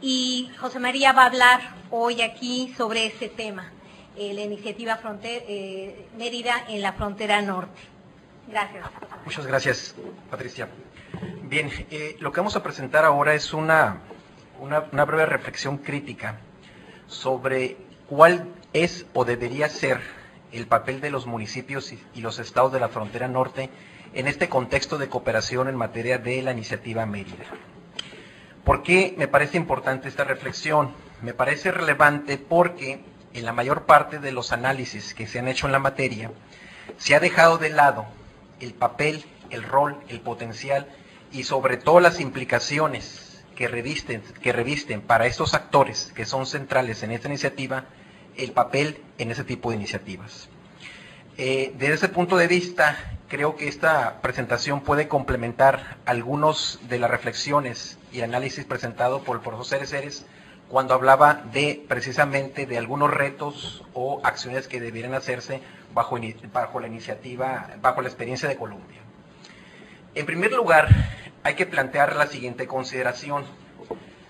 Y José María va a hablar hoy aquí sobre este tema, la iniciativa Mérida en la Frontera Norte. Gracias. Muchas gracias, Patricia. Bien, lo que vamos a presentar ahora es una breve reflexión crítica sobre cuál es o debería ser el papel de los municipios y los estados de la frontera norte en este contexto de cooperación en materia de la iniciativa Mérida. ¿Por qué me parece importante esta reflexión? Me parece relevante porque en la mayor parte de los análisis que se han hecho en la materia se ha dejado de lado el papel, el rol, el potencial y sobre todo las implicaciones que revisten para estos actores que son centrales en esta iniciativa el papel en ese tipo de iniciativas. Desde ese punto de vista, creo que esta presentación puede complementar algunos de las reflexiones y análisis presentado por el profesor Ceres cuando hablaba precisamente de algunos retos o acciones que debieran hacerse bajo la iniciativa, bajo la experiencia de Colombia. En primer lugar, hay que plantear la siguiente consideración,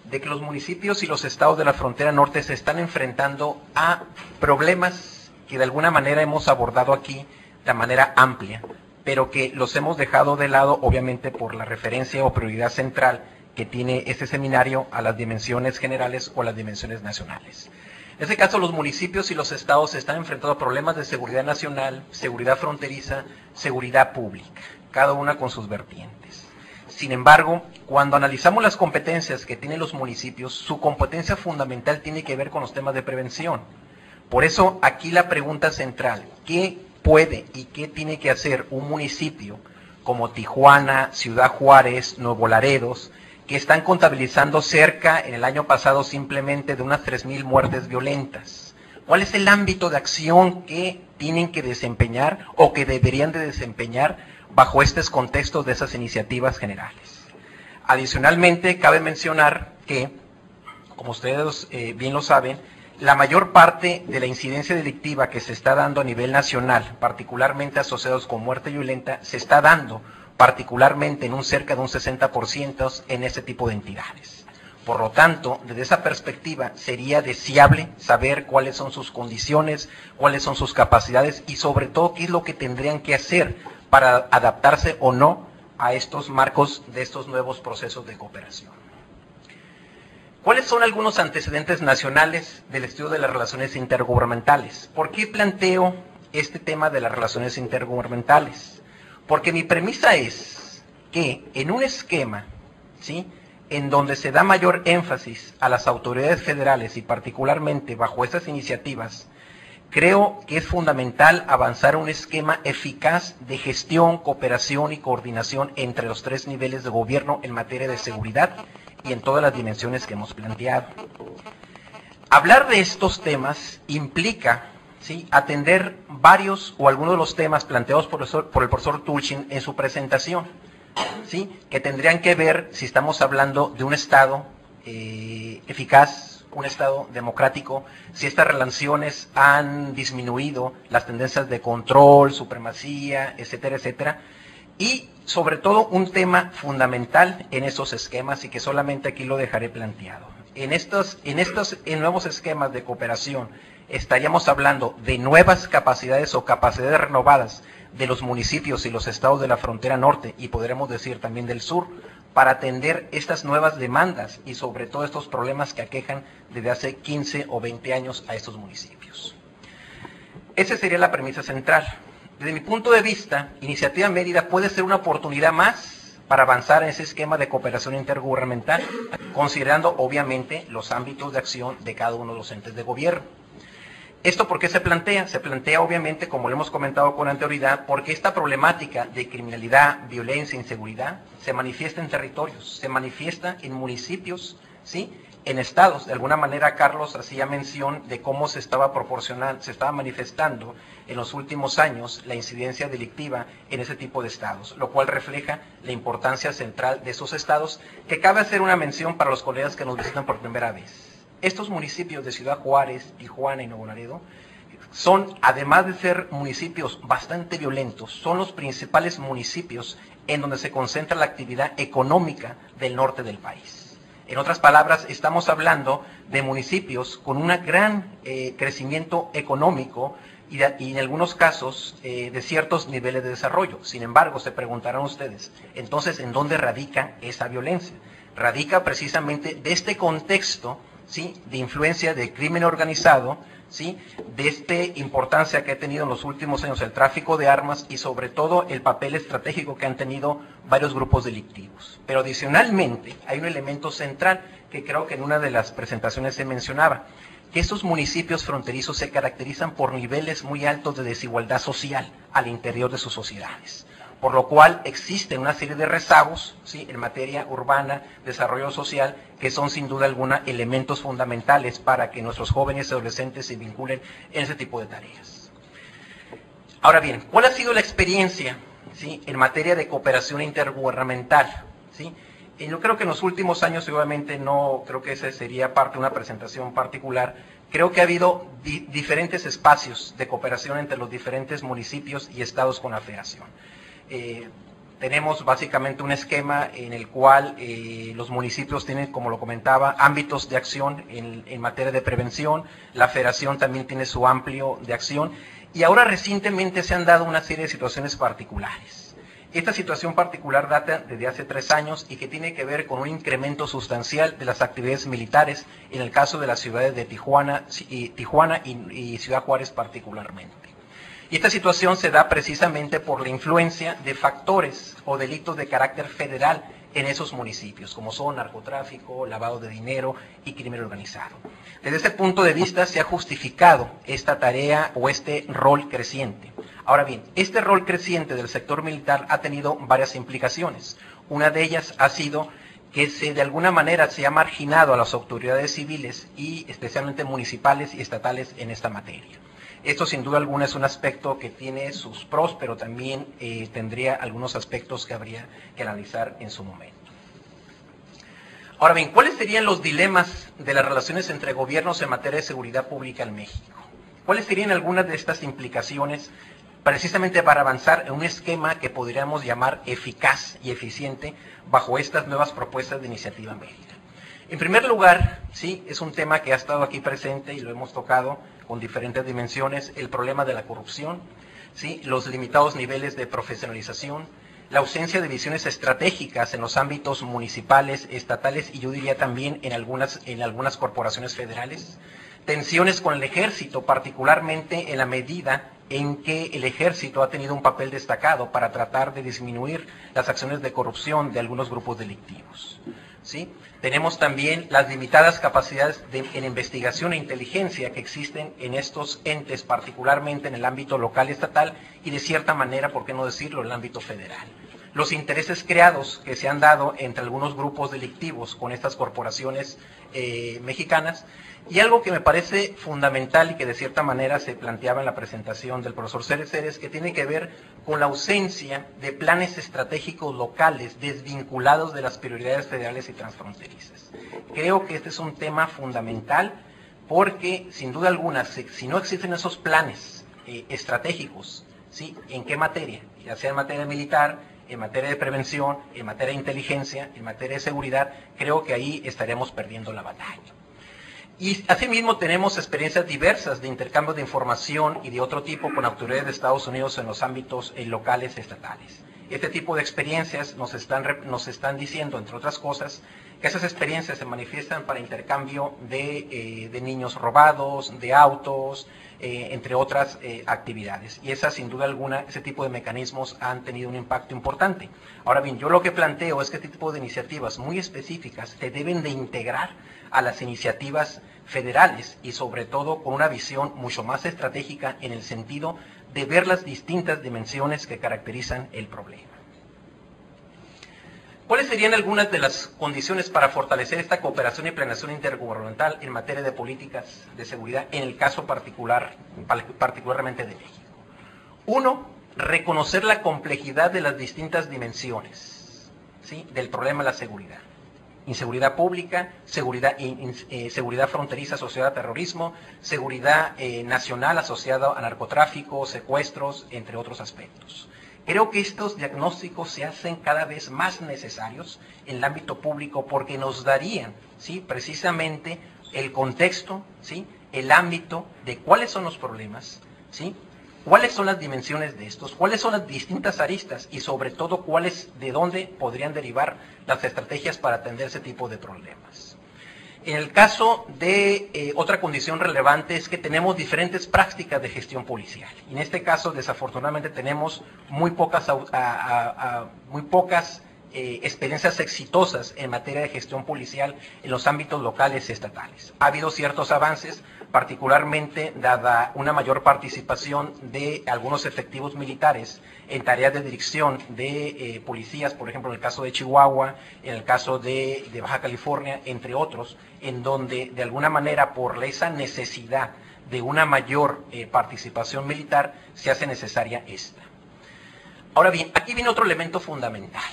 de que los municipios y los estados de la frontera norte se están enfrentando a problemas que de alguna manera hemos abordado aquí de manera amplia, pero que los hemos dejado de lado obviamente por la referencia o prioridad central que tiene este seminario a las dimensiones generales o las dimensiones nacionales. En este caso, los municipios y los estados se están enfrentando a problemas de seguridad nacional, seguridad fronteriza, seguridad pública, cada una con sus vertientes. Sin embargo, cuando analizamos las competencias que tienen los municipios, su competencia fundamental tiene que ver con los temas de prevención. Por eso, aquí la pregunta central, ¿qué puede y qué tiene que hacer un municipio como Tijuana, Ciudad Juárez, Nuevo Laredo, que están contabilizando cerca, en el año pasado, simplemente de unas 3,000 muertes violentas? ¿Cuál es el ámbito de acción que tienen que desempeñar o que deberían de desempeñar bajo estos contextos de esas iniciativas generales? Adicionalmente, cabe mencionar que, como ustedes bien lo saben, la mayor parte de la incidencia delictiva que se está dando a nivel nacional, particularmente asociados con muerte violenta, se está dando particularmente en cerca de un 60% en este tipo de entidades. Por lo tanto, desde esa perspectiva, sería deseable saber cuáles son sus condiciones, cuáles son sus capacidades y sobre todo qué es lo que tendrían que hacer para adaptarse o no a estos marcos de estos nuevos procesos de cooperación. ¿Cuáles son algunos antecedentes nacionales del estudio de las relaciones intergubernamentales? ¿Por qué planteo este tema de las relaciones intergubernamentales? Porque mi premisa es que en un esquema, ¿sí?, en donde se da mayor énfasis a las autoridades federales y particularmente bajo estas iniciativas, creo que es fundamental avanzar un esquema eficaz de gestión, cooperación y coordinación entre los 3 niveles de gobierno en materia de seguridad y en todas las dimensiones que hemos planteado. Hablar de estos temas implica, ¿sí?, atender varios o algunos de los temas planteados por el profesor Tulchin en su presentación, ¿sí?, que tendrían que ver si estamos hablando de un Estado eficaz, un Estado democrático, si estas relaciones han disminuido las tendencias de control, supremacía, etcétera, etcétera, y sobre todo un tema fundamental en estos esquemas y que solamente aquí lo dejaré planteado. En nuevos esquemas de cooperación estaríamos hablando de nuevas capacidades o capacidades renovadas de los municipios y los estados de la frontera norte y podremos decir también del sur, para atender estas nuevas demandas y sobre todo estos problemas que aquejan desde hace 15 o 20 años a estos municipios. Esa sería la premisa central. Desde mi punto de vista, Iniciativa Mérida puede ser una oportunidad más para avanzar en ese esquema de cooperación intergubernamental, considerando obviamente los ámbitos de acción de cada uno de los entes de gobierno. ¿Esto por qué se plantea? Se plantea obviamente, como lo hemos comentado con anterioridad, porque esta problemática de criminalidad, violencia, inseguridad se manifiesta en territorios, se manifiesta en municipios, ¿sí?, en estados. De alguna manera Carlos hacía mención de cómo se estaba manifestando en los últimos años la incidencia delictiva en ese tipo de estados, lo cual refleja la importancia central de esos estados, que cabe hacer una mención para los colegas que nos visitan por primera vez. Estos municipios de Ciudad Juárez, Tijuana y Nuevo Laredo son, además de ser municipios bastante violentos, son los principales municipios en donde se concentra la actividad económica del norte del país. En otras palabras, estamos hablando de municipios con un gran crecimiento económico y en algunos casos de ciertos niveles de desarrollo. Sin embargo, se preguntarán ustedes, entonces, ¿en dónde radica esa violencia? Radica precisamente de este contexto, ¿sí?, de influencia del crimen organizado, ¿sí?, de esta importancia que ha tenido en los últimos años el tráfico de armas y sobre todo el papel estratégico que han tenido varios grupos delictivos. Pero adicionalmente hay un elemento central que creo que en una de las presentaciones se mencionaba, que estos municipios fronterizos se caracterizan por niveles muy altos de desigualdad social al interior de sus sociedades, por lo cual existen una serie de rezagos, ¿sí?, en materia urbana, desarrollo social, que son sin duda alguna elementos fundamentales para que nuestros jóvenes y adolescentes se vinculen en ese tipo de tareas. Ahora bien, ¿cuál ha sido la experiencia, ¿sí?, en materia de cooperación intergubernamental? ¿Sí? Yo creo que en los últimos años, obviamente, no creo que ese sería parte de una presentación particular. Creo que ha habido diferentes espacios de cooperación entre los diferentes municipios y estados con la federación. Tenemos básicamente un esquema en el cual los municipios tienen, como lo comentaba, ámbitos de acción en materia de prevención. La federación también tiene su amplio de acción. Y ahora recientemente se han dado una serie de situaciones particulares. Esta situación particular data desde hace 3 años y que tiene que ver con un incremento sustancial de las actividades militares en el caso de las ciudades de Tijuana y Ciudad Juárez particularmente. Y esta situación se da precisamente por la influencia de factores o delitos de carácter federal en esos municipios, como son narcotráfico, lavado de dinero y crimen organizado. Desde este punto de vista se ha justificado esta tarea o este rol creciente. Ahora bien, este rol creciente del sector militar ha tenido varias implicaciones. Una de ellas ha sido que de alguna manera se ha marginado a las autoridades civiles y especialmente municipales y estatales en esta materia. Esto sin duda alguna es un aspecto que tiene sus pros, pero también tendría algunos aspectos que habría que analizar en su momento. Ahora bien, ¿cuáles serían los dilemas de las relaciones entre gobiernos en materia de seguridad pública en México? ¿Cuáles serían algunas de estas implicaciones precisamente para avanzar en un esquema que podríamos llamar eficaz y eficiente bajo estas nuevas propuestas de iniciativa en México? En primer lugar, sí, es un tema que ha estado aquí presente y lo hemos tocado con diferentes dimensiones, el problema de la corrupción, ¿sí?, los limitados niveles de profesionalización, la ausencia de visiones estratégicas en los ámbitos municipales, estatales y yo diría también en algunas corporaciones federales, tensiones con el ejército, particularmente en la medida en que el ejército ha tenido un papel destacado para tratar de disminuir las acciones de corrupción de algunos grupos delictivos. ¿Sí? Tenemos también las limitadas capacidades en investigación e inteligencia que existen en estos entes, particularmente en el ámbito local y estatal y de cierta manera, por qué no decirlo, en el ámbito federal. Los intereses creados que se han dado entre algunos grupos delictivos con estas corporaciones mexicanas, y algo que me parece fundamental y que de cierta manera se planteaba en la presentación del profesor Ceres, que tiene que ver con la ausencia de planes estratégicos locales desvinculados de las prioridades federales y transfronterizas. Creo que este es un tema fundamental porque, sin duda alguna, si no existen esos planes estratégicos, ¿sí?, ¿en qué materia? Ya sea en materia militar, en materia de prevención, en materia de inteligencia, en materia de seguridad, creo que ahí estaremos perdiendo la batalla. Y asimismo tenemos experiencias diversas de intercambio de información y de otro tipo con autoridades de Estados Unidos en los ámbitos locales y estatales. Este tipo de experiencias nos están diciendo, entre otras cosas, que esas experiencias se manifiestan para intercambio de niños robados, de autos, entre otras actividades. Y esas, sin duda alguna, ese tipo de mecanismos han tenido un impacto importante. Ahora bien, yo lo que planteo es que este tipo de iniciativas muy específicas se deben de integrar a las iniciativas federales y sobre todo con una visión mucho más estratégica en el sentido de ver las distintas dimensiones que caracterizan el problema. ¿Cuáles serían algunas de las condiciones para fortalecer esta cooperación y planeación intergubernamental en materia de políticas de seguridad en el caso particularmente de México? 1, reconocer la complejidad de las distintas dimensiones, ¿sí?, del problema de la seguridad. Inseguridad pública, seguridad fronteriza asociada a terrorismo, seguridad nacional asociada a narcotráfico, secuestros, entre otros aspectos. Creo que estos diagnósticos se hacen cada vez más necesarios en el ámbito público porque nos darían, ¿sí?, precisamente el contexto, ¿sí?, el ámbito de cuáles son los problemas, ¿sí?, cuáles son las dimensiones de estos, cuáles son las distintas aristas y sobre todo de dónde podrían derivar las estrategias para atender ese tipo de problemas. En el caso de otra condición relevante es que tenemos diferentes prácticas de gestión policial. En este caso, desafortunadamente, tenemos muy pocas experiencias exitosas en materia de gestión policial en los ámbitos locales y estatales. Ha habido ciertos avances, particularmente dada una mayor participación de algunos efectivos militares en tareas de dirección de policías, por ejemplo en el caso de Chihuahua, en el caso de Baja California, entre otros, en donde de alguna manera por esa necesidad de una mayor participación militar, se hace necesaria esta. Ahora bien, aquí viene otro elemento fundamental,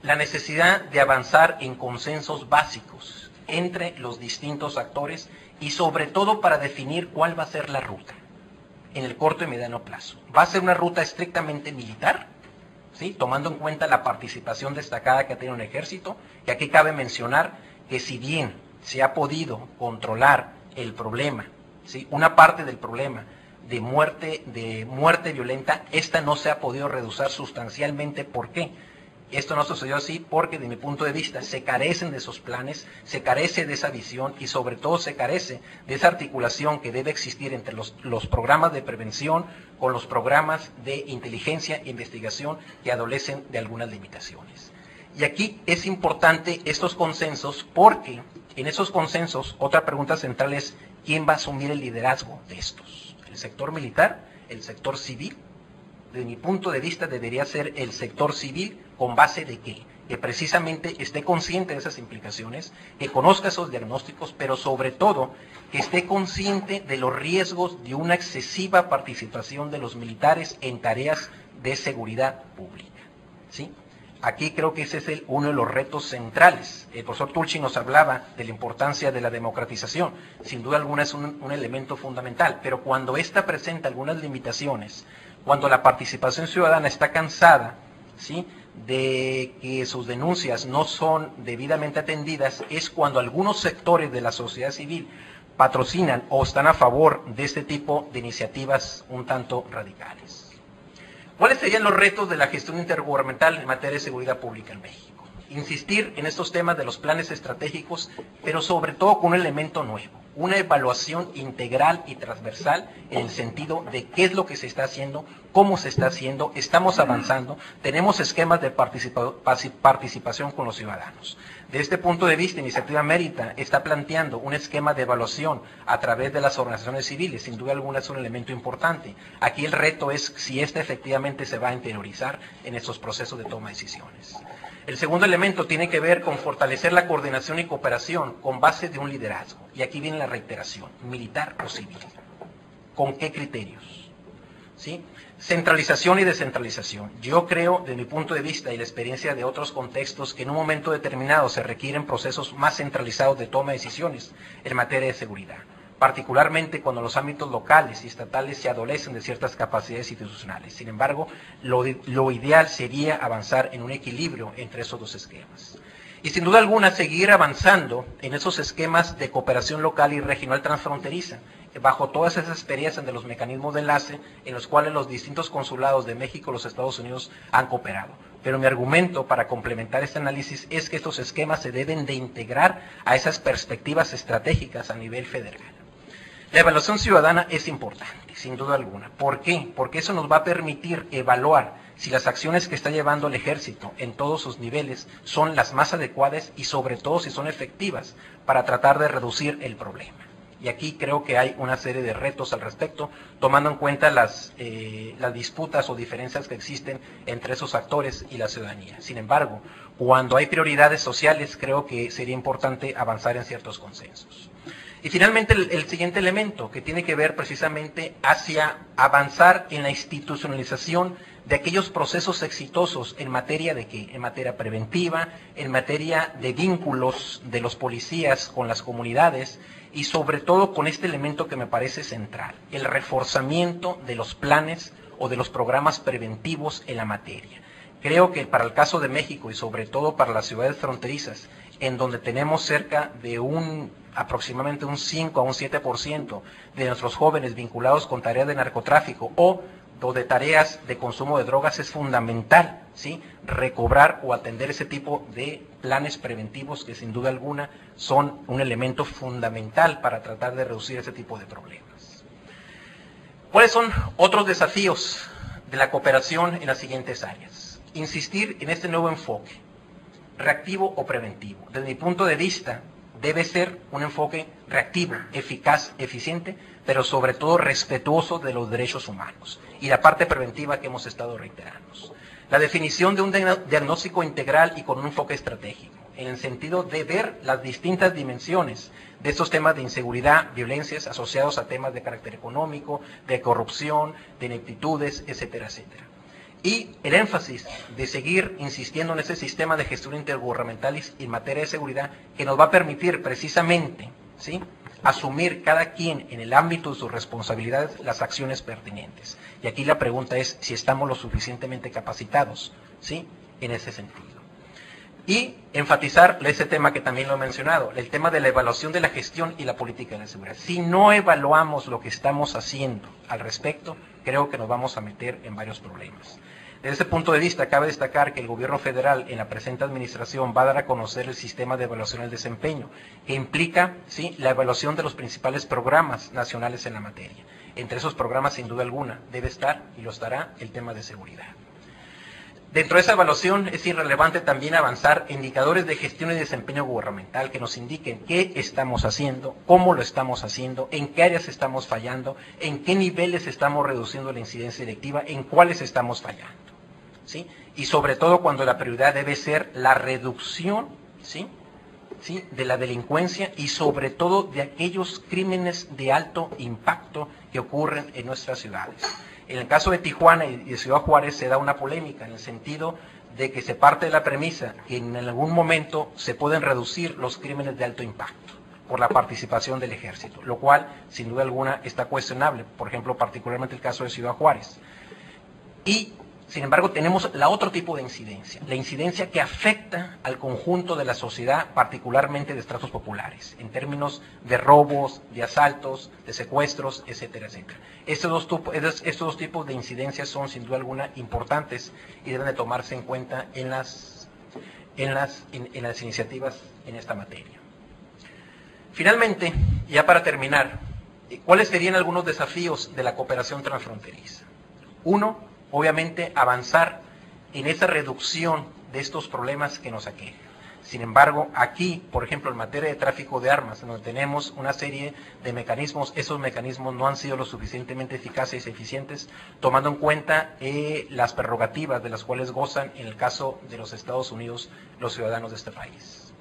la necesidad de avanzar en consensos básicos entre los distintos actores y sobre todo para definir cuál va a ser la ruta en el corto y mediano plazo. ¿Va a ser una ruta estrictamente militar? ¿Sí? Tomando en cuenta la participación destacada que tiene un ejército, y aquí cabe mencionar que si bien se ha podido controlar el problema, ¿sí? Una parte del problema de muerte violenta, esta no se ha podido reducir sustancialmente. ¿Por qué? Esto no sucedió así porque, de mi punto de vista, se carecen de esos planes, se carece de esa visión y sobre todo se carece de esa articulación que debe existir entre los programas de prevención con los programas de inteligencia e investigación que adolecen de algunas limitaciones. Y aquí es importante estos consensos porque en esos consensos, otra pregunta central es ¿quién va a asumir el liderazgo de estos? ¿El sector militar? ¿El sector civil? De mi punto de vista debería ser el sector civil. ¿Con base de qué? Que precisamente esté consciente de esas implicaciones, que conozca esos diagnósticos, pero sobre todo que esté consciente de los riesgos de una excesiva participación de los militares en tareas de seguridad pública, ¿sí? Aquí creo que ese es uno de los retos centrales. El profesor Tulsi nos hablaba de la importancia de la democratización. Sin duda alguna es un elemento fundamental, pero cuando ésta presenta algunas limitaciones, cuando la participación ciudadana está cansada, ¿sí?, de que sus denuncias no son debidamente atendidas, es cuando algunos sectores de la sociedad civil patrocinan o están a favor de este tipo de iniciativas un tanto radicales. ¿Cuáles serían los retos de la gestión intergubernamental en materia de seguridad pública en México? Insistir en estos temas de los planes estratégicos, pero sobre todo con un elemento nuevo, una evaluación integral y transversal en el sentido de qué es lo que se está haciendo, cómo se está haciendo, estamos avanzando, tenemos esquemas de participación con los ciudadanos. De este punto de vista, Iniciativa Mérita está planteando un esquema de evaluación a través de las organizaciones civiles, sin duda alguna es un elemento importante. Aquí el reto es si ésta efectivamente se va a interiorizar en estos procesos de toma de decisiones. El segundo elemento tiene que ver con fortalecer la coordinación y cooperación con base de un liderazgo. Y aquí viene la reiteración, militar o civil. ¿Con qué criterios? ¿Sí? Centralización y descentralización. Yo creo, desde mi punto de vista y la experiencia de otros contextos, que en un momento determinado se requieren procesos más centralizados de toma de decisiones en materia de seguridad, particularmente cuando los ámbitos locales y estatales se adolecen de ciertas capacidades institucionales. Sin embargo, lo ideal sería avanzar en un equilibrio entre esos dos esquemas. Y sin duda alguna seguir avanzando en esos esquemas de cooperación local y regional transfronteriza, bajo todas esas experiencias de los mecanismos de enlace en los cuales los distintos consulados de México y los Estados Unidos han cooperado. Pero mi argumento para complementar este análisis es que estos esquemas se deben de integrar a esas perspectivas estratégicas a nivel federal. La evaluación ciudadana es importante, sin duda alguna. ¿Por qué? Porque eso nos va a permitir evaluar si las acciones que está llevando el ejército en todos sus niveles son las más adecuadas y sobre todo si son efectivas para tratar de reducir el problema. Y aquí creo que hay una serie de retos al respecto, tomando en cuenta las disputas o diferencias que existen entre esos actores y la ciudadanía. Sin embargo, cuando hay prioridades sociales, creo que sería importante avanzar en ciertos consensos. Y finalmente el siguiente elemento, que tiene que ver precisamente hacia avanzar en la institucionalización de aquellos procesos exitosos en materia de ¿qué? En materia preventiva, en materia de vínculos de los policías con las comunidades y sobre todo con este elemento que me parece central, el reforzamiento de los planes o de los programas preventivos en la materia. Creo que para el caso de México y sobre todo para las ciudades fronterizas, en donde tenemos cerca de aproximadamente un 5 a un 7% de nuestros jóvenes vinculados con tareas de narcotráfico o de tareas de consumo de drogas, es fundamental, ¿sí?, recobrar o atender ese tipo de planes preventivos que sin duda alguna son un elemento fundamental para tratar de reducir ese tipo de problemas. ¿Cuáles son otros desafíos de la cooperación en las siguientes áreas? Insistir en este nuevo enfoque, reactivo o preventivo. Desde mi punto de vista, debe ser un enfoque reactivo, eficaz, eficiente, pero sobre todo respetuoso de los derechos humanos. Y la parte preventiva que hemos estado reiterando. La definición de un diagnóstico integral y con un enfoque estratégico. en el sentido de ver las distintas dimensiones de estos temas de inseguridad, violencias asociados a temas de carácter económico, de corrupción, de ineptitudes, etcétera, etcétera. Y el énfasis de seguir insistiendo en ese sistema de gestión intergubernamental en materia de seguridad que nos va a permitir precisamente, ¿sí?, asumir cada quien en el ámbito de sus responsabilidades las acciones pertinentes. Y aquí la pregunta es si estamos lo suficientemente capacitados, ¿sí?, en ese sentido. Y enfatizar ese tema que también lo he mencionado, el tema de la evaluación de la gestión y la política de la seguridad. Si no evaluamos lo que estamos haciendo al respecto, creo que nos vamos a meter en varios problemas. Desde ese punto de vista, cabe destacar que el gobierno federal en la presente administración va a dar a conocer el sistema de evaluación del desempeño, que implica, ¿sí?, la evaluación de los principales programas nacionales en la materia. Entre esos programas, sin duda alguna, debe estar, y lo estará, el tema de seguridad. Dentro de esa evaluación es irrelevante también avanzar indicadores de gestión y desempeño gubernamental que nos indiquen qué estamos haciendo, cómo lo estamos haciendo, en qué áreas estamos fallando, en qué niveles estamos reduciendo la incidencia delictiva, en cuáles estamos fallando, ¿sí? Y sobre todo cuando la prioridad debe ser la reducción, ¿sí?, de la delincuencia y sobre todo de aquellos crímenes de alto impacto que ocurren en nuestras ciudades. En el caso de Tijuana y de Ciudad Juárez se da una polémica en el sentido de que se parte de la premisa que en algún momento se pueden reducir los crímenes de alto impacto por la participación del ejército, lo cual sin duda alguna está cuestionable, por ejemplo, particularmente el caso de Ciudad Juárez. Y sin embargo tenemos la otro tipo de incidencia, la incidencia que afecta al conjunto de la sociedad, particularmente de estratos populares, en términos de robos, de asaltos, de secuestros, etcétera, etcétera. Estos dos tipos de incidencias son sin duda alguna importantes y deben de tomarse en cuenta en las iniciativas en esta materia. Finalmente, ya para terminar, ¿cuáles serían algunos desafíos de la cooperación transfronteriza? Uno, obviamente, avanzar en esa reducción de estos problemas que nos aquejan. Sin embargo, aquí, por ejemplo, en materia de tráfico de armas, donde tenemos una serie de mecanismos, esos mecanismos no han sido lo suficientemente eficaces y eficientes, tomando en cuenta las prerrogativas de las cuales gozan, en el caso de los Estados Unidos, los ciudadanos de este país.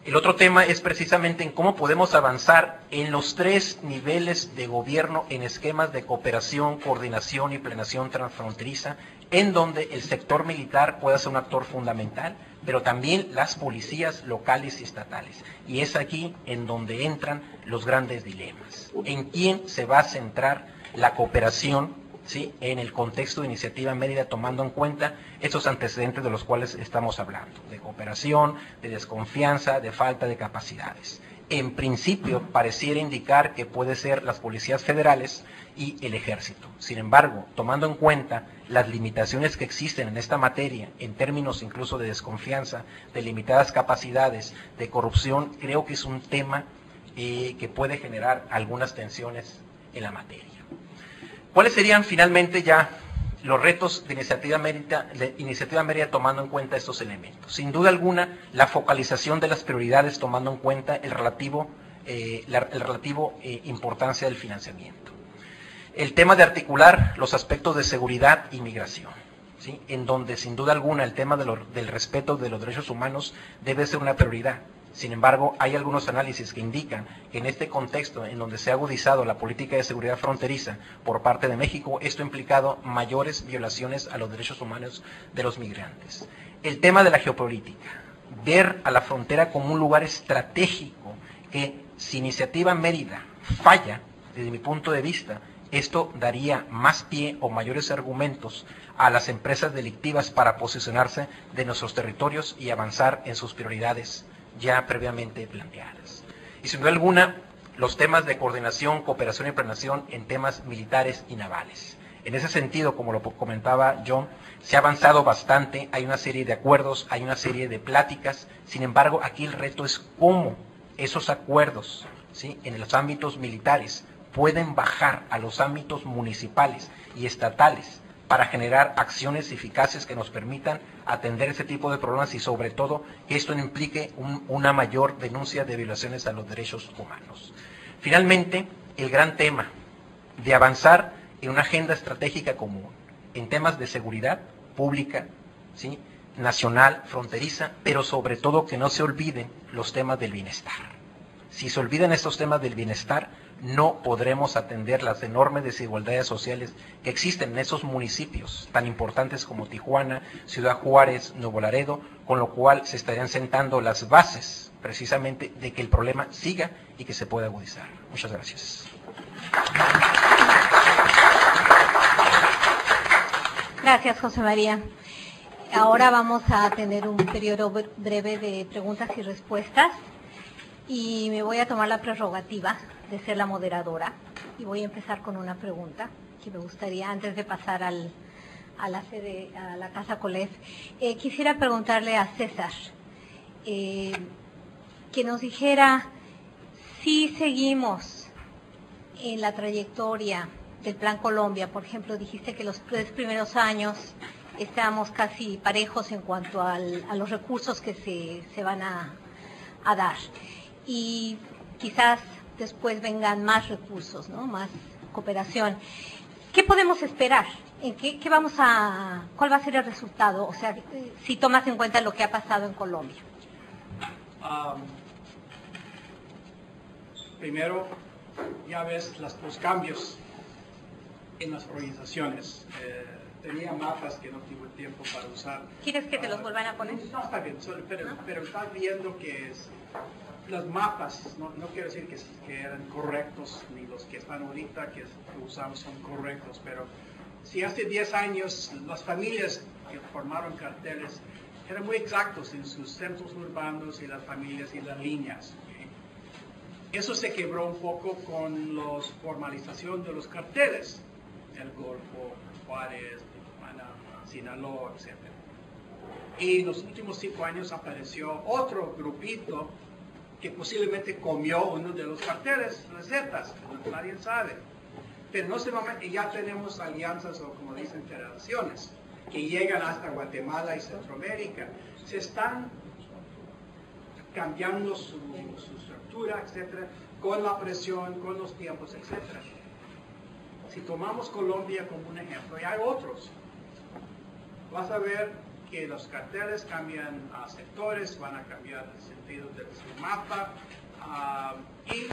El otro tema es precisamente en cómo podemos avanzar en los 3 niveles de gobierno en esquemas de cooperación, coordinación y planeación transfronteriza, en donde el sector militar pueda ser un actor fundamental, pero también las policías locales y estatales. Y es aquí en donde entran los grandes dilemas. ¿En quién se va a centrar la cooperación, ¿sí?, en el contexto de Iniciativa Mérida, tomando en cuenta estos antecedentes de los cuales estamos hablando, de cooperación, de desconfianza, de falta de capacidades? En principio pareciera indicar que puede ser las policías federales y el ejército. Sin embargo, tomando en cuenta las limitaciones que existen en esta materia, en términos incluso de desconfianza, de limitadas capacidades, de corrupción, creo que es un tema que puede generar algunas tensiones en la materia. ¿Cuáles serían finalmente ya los retos de Iniciativa Mérida tomando en cuenta estos elementos? Sin duda alguna, la focalización de las prioridades tomando en cuenta el relativo importancia del financiamiento. El tema de articular los aspectos de seguridad y migración, ¿sí?, en donde sin duda alguna el tema del respeto de los derechos humanos debe ser una prioridad. Sin embargo, hay algunos análisis que indican que en este contexto en donde se ha agudizado la política de seguridad fronteriza por parte de México, esto ha implicado mayores violaciones a los derechos humanos de los migrantes. El tema de la geopolítica, ver a la frontera como un lugar estratégico que si Iniciativa Mérida falla, desde mi punto de vista, esto daría más pie o mayores argumentos a las empresas delictivas para posicionarse de nuestros territorios y avanzar en sus prioridades ya previamente planteadas. Y sin duda alguna, los temas de coordinación, cooperación y planeación en temas militares y navales. En ese sentido, como lo comentaba John, se ha avanzado bastante, hay una serie de acuerdos, hay una serie de pláticas. Sin embargo, aquí el reto es cómo esos acuerdos, ¿sí?, en los ámbitos militares pueden bajar a los ámbitos municipales y estatales para generar acciones eficaces que nos permitan atender ese tipo de problemas y sobre todo que esto implique una mayor denuncia de violaciones a los derechos humanos. Finalmente, el gran tema de avanzar en una agenda estratégica común en temas de seguridad pública, ¿sí?, nacional, fronteriza, pero sobre todo que no se olviden los temas del bienestar. Si se olvidan estos temas del bienestar, no podremos atender las enormes desigualdades sociales que existen en esos municipios tan importantes como Tijuana, Ciudad Juárez, Nuevo Laredo, con lo cual se estarían sentando las bases precisamente de que el problema siga y que se pueda agudizar. Muchas gracias. Gracias, José María. Ahora vamos a tener un periodo breve de preguntas y respuestas y me voy a tomar la prerrogativa de ser la moderadora y voy a empezar con una pregunta que me gustaría, antes de pasar a la Casa Colef, quisiera preguntarle a César que nos dijera si seguimos en la trayectoria del Plan Colombia. Por ejemplo, dijiste que los 3 primeros años estábamos casi parejos en cuanto a los recursos que se van a dar. Y quizás después vengan más recursos, ¿no? Más cooperación. ¿Qué podemos esperar? ¿Cuál va a ser el resultado? O sea, si tomas en cuenta lo que ha pasado en Colombia. Primero, ya ves los cambios en las organizaciones. Tenía mapas que no tuve tiempo para usar. ¿Quieres que te los vuelvan a poner? No, está bien, pero estás viendo que los mapas, no quiero decir que eran correctos, ni los que están ahorita que usamos son correctos, pero si hace 10 años las familias que formaron carteles eran muy exactos en sus centros urbanos y las familias y las líneas. ¿Okay? Eso se quebró un poco con la formalización de los carteles, el Golfo, Juárez, Tijuana, Sinaloa, etc. Y en los últimos 5 años apareció otro grupito que posiblemente comió uno de los carteles, recetas, nadie sabe. Pero no solamente ya tenemos alianzas o como dicen federaciones que llegan hasta Guatemala y Centroamérica. Se están cambiando su estructura, etcétera, con la presión, con los tiempos, etcétera. Si tomamos Colombia como un ejemplo, y hay otros, vas a ver que los carteles cambian a sectores, van a cambiar el sentido de su mapa y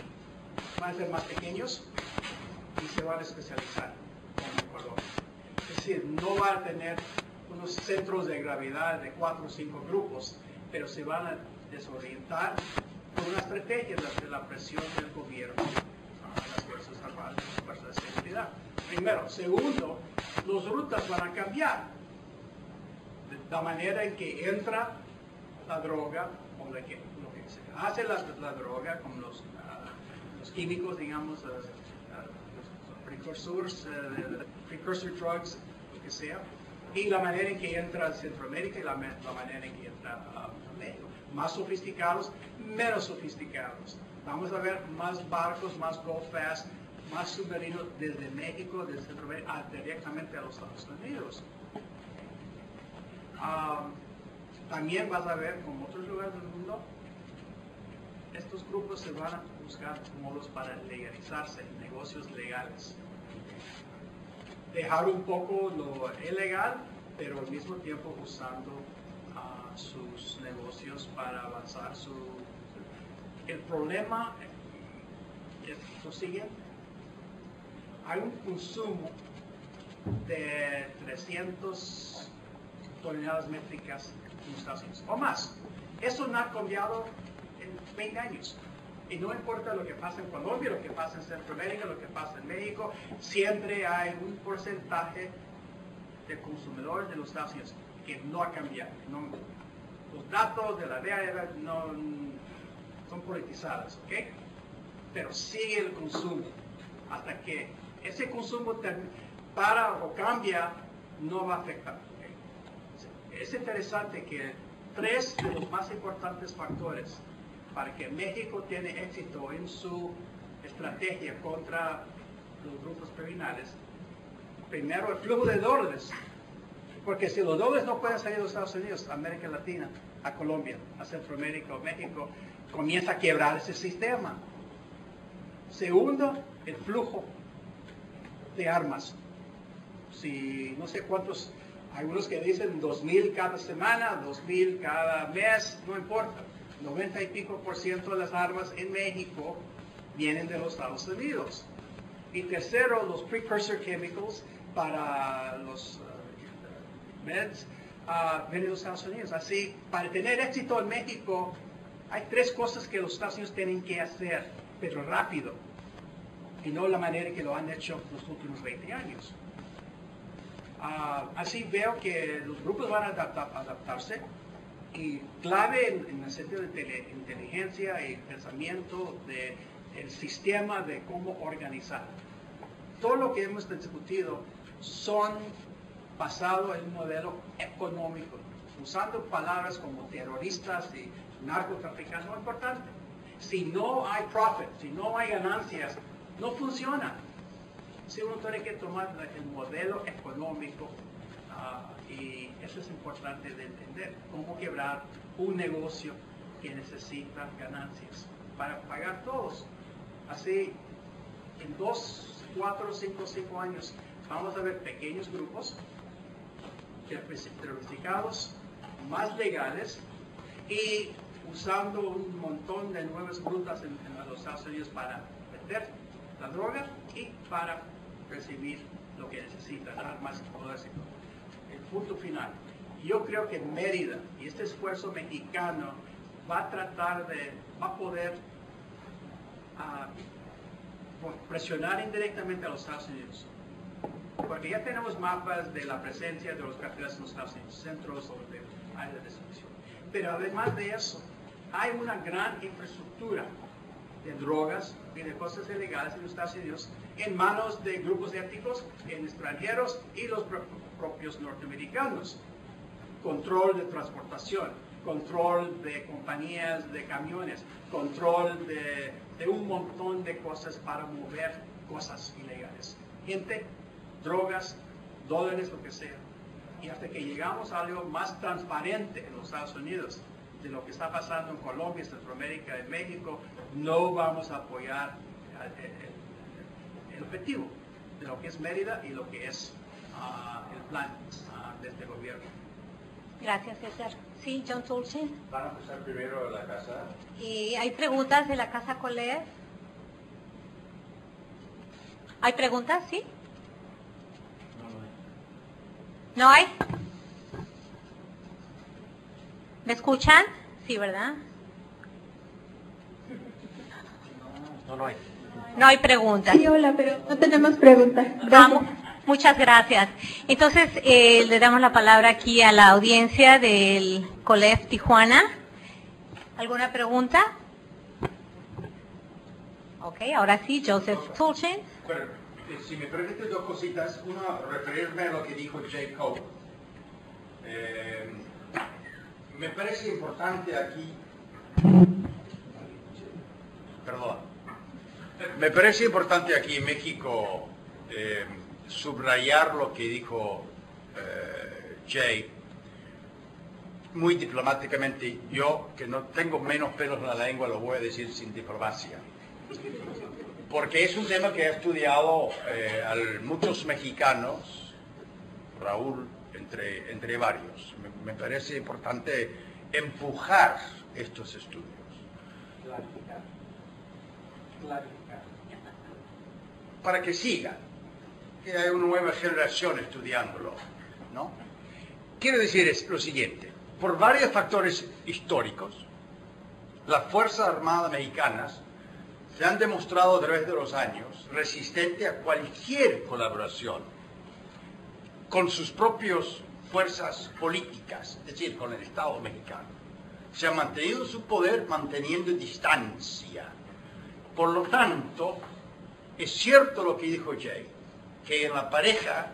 van a ser más pequeños y se van a especializar como Colombia. Es decir, no van a tener unos centros de gravedad de 4 o 5 grupos, pero se van a desorientar por una estrategia de la presión del gobierno a las fuerzas armadas, las fuerzas de seguridad. Primero. Segundo, las rutas van a cambiar. La manera en que entra la droga, o lo que se hace la droga, con los químicos, digamos, los precursor drugs, lo que sea, y la manera en que entra a Centroamérica y la manera en que entra a México. Más sofisticados, menos sofisticados. Vamos a ver más barcos, más go fast, más submarinos desde México, desde Centroamérica, directamente a los Estados Unidos. También vas a ver, como otros lugares del mundo, estos grupos se van a buscar modos para legalizarse, negocios legales. Dejar un poco lo ilegal, pero al mismo tiempo usando sus negocios para avanzar El problema es lo siguiente. Hay un consumo de 300 toneladas métricas en Estados Unidos, o más. Eso no ha cambiado en 20 años. Y no importa lo que pasa en Colombia, lo que pasa en Centroamérica, lo que pasa en México, siempre hay un porcentaje de consumidores de los Estados Unidos que no ha cambiado. Los datos de la DEA no son politizados, ¿ok? Pero sigue el consumo. Hasta que ese consumo para o cambia, no va a afectar. ¿Okay? Es interesante que 3 de los más importantes factores para que México tiene éxito en su estrategia contra los grupos criminales. Primero, el flujo de dólares. Porque si los dólares no pueden salir de los Estados Unidos, a América Latina, a Colombia, a Centroamérica o México, comienza a quebrar ese sistema. Segundo, el flujo de armas. Si no sé cuántos Hay unos que dicen 2,000 cada semana, 2,000 cada mes, no importa. 90 y pico % de las armas en México vienen de los Estados Unidos. Y tercero, los precursor chemicals para los meds vienen de los Estados Unidos. Así, para tener éxito en México, hay 3 cosas que los Estados Unidos tienen que hacer, pero rápido, y no la manera que lo han hecho los últimos 20 años. Así veo que los grupos van a adaptarse, y clave en el sentido de inteligencia y pensamiento del sistema de cómo organizar. Todo lo que hemos discutido son basado en un modelo económico, usando palabras como terroristas y narcotraficantes, no es importante. Si no hay profit, si no hay ganancias, no funciona. Si uno tiene que tomar el modelo económico, y eso es importante de entender, cómo quebrar un negocio que necesita ganancias para pagar todos. Así, en 2, 4, 5 años, vamos a ver pequeños grupos diversificados, más legales, y usando un montón de nuevas rutas en los Estados Unidos para vender la droga y para recibir lo que necesitan, armas y todo eso. El punto final. Yo creo que Mérida y este esfuerzo mexicano va a poder presionar indirectamente a los Estados Unidos. Porque ya tenemos mapas de la presencia de los carteles en los Estados Unidos, centros o de áreas de distribución. Pero además de eso, hay una gran infraestructura de drogas y de cosas ilegales en los Estados Unidos en manos de grupos étnicos, en extranjeros y los propios norteamericanos. Control de transportación, control de compañías de camiones, control de un montón de cosas para mover cosas ilegales. Gente, drogas, dólares, lo que sea. Y hasta que llegamos a algo más transparente en los Estados Unidos de lo que está pasando en Colombia, Centroamérica, en México, no vamos a apoyar el objetivo de lo que es Mérida y lo que es el plan de este gobierno. Gracias, César. Sí, John Tulchin. Van a empezar primero la casa. ¿Y hay preguntas de la Casa Colev? ¿Hay preguntas? ¿Sí? ¿No hay? ¿Me escuchan? Sí, ¿verdad? No hay. No hay preguntas. Sí, hola, pero no tenemos preguntas. Vamos. Muchas gracias. Entonces, le damos la palabra aquí a la audiencia del Colev Tijuana. ¿Alguna pregunta? Ok, ahora sí, Joseph Tulchin. Bueno, si me permite 2 cositas. Una, referirme a lo que dijo Jay Cope. Me parece importante aquí... Perdón. Me parece importante aquí en México subrayar lo que dijo Jay, muy diplomáticamente. Yo, que no tengo menos pelos en la lengua, lo voy a decir sin diplomacia. Porque es un tema que ha estudiado muchos mexicanos, Raúl, entre varios. Me parece importante empujar estos estudios. Clarificar. Para que sigan, que haya una nueva generación estudiándolo, ¿no? Quiero decir lo siguiente: por varios factores históricos, las Fuerzas Armadas mexicanas se han demostrado a través de los años resistentes a cualquier colaboración con sus propias fuerzas políticas, es decir, con el Estado mexicano. Se ha mantenido su poder manteniendo distancia. Por lo tanto, es cierto lo que dijo Jay, que en la pareja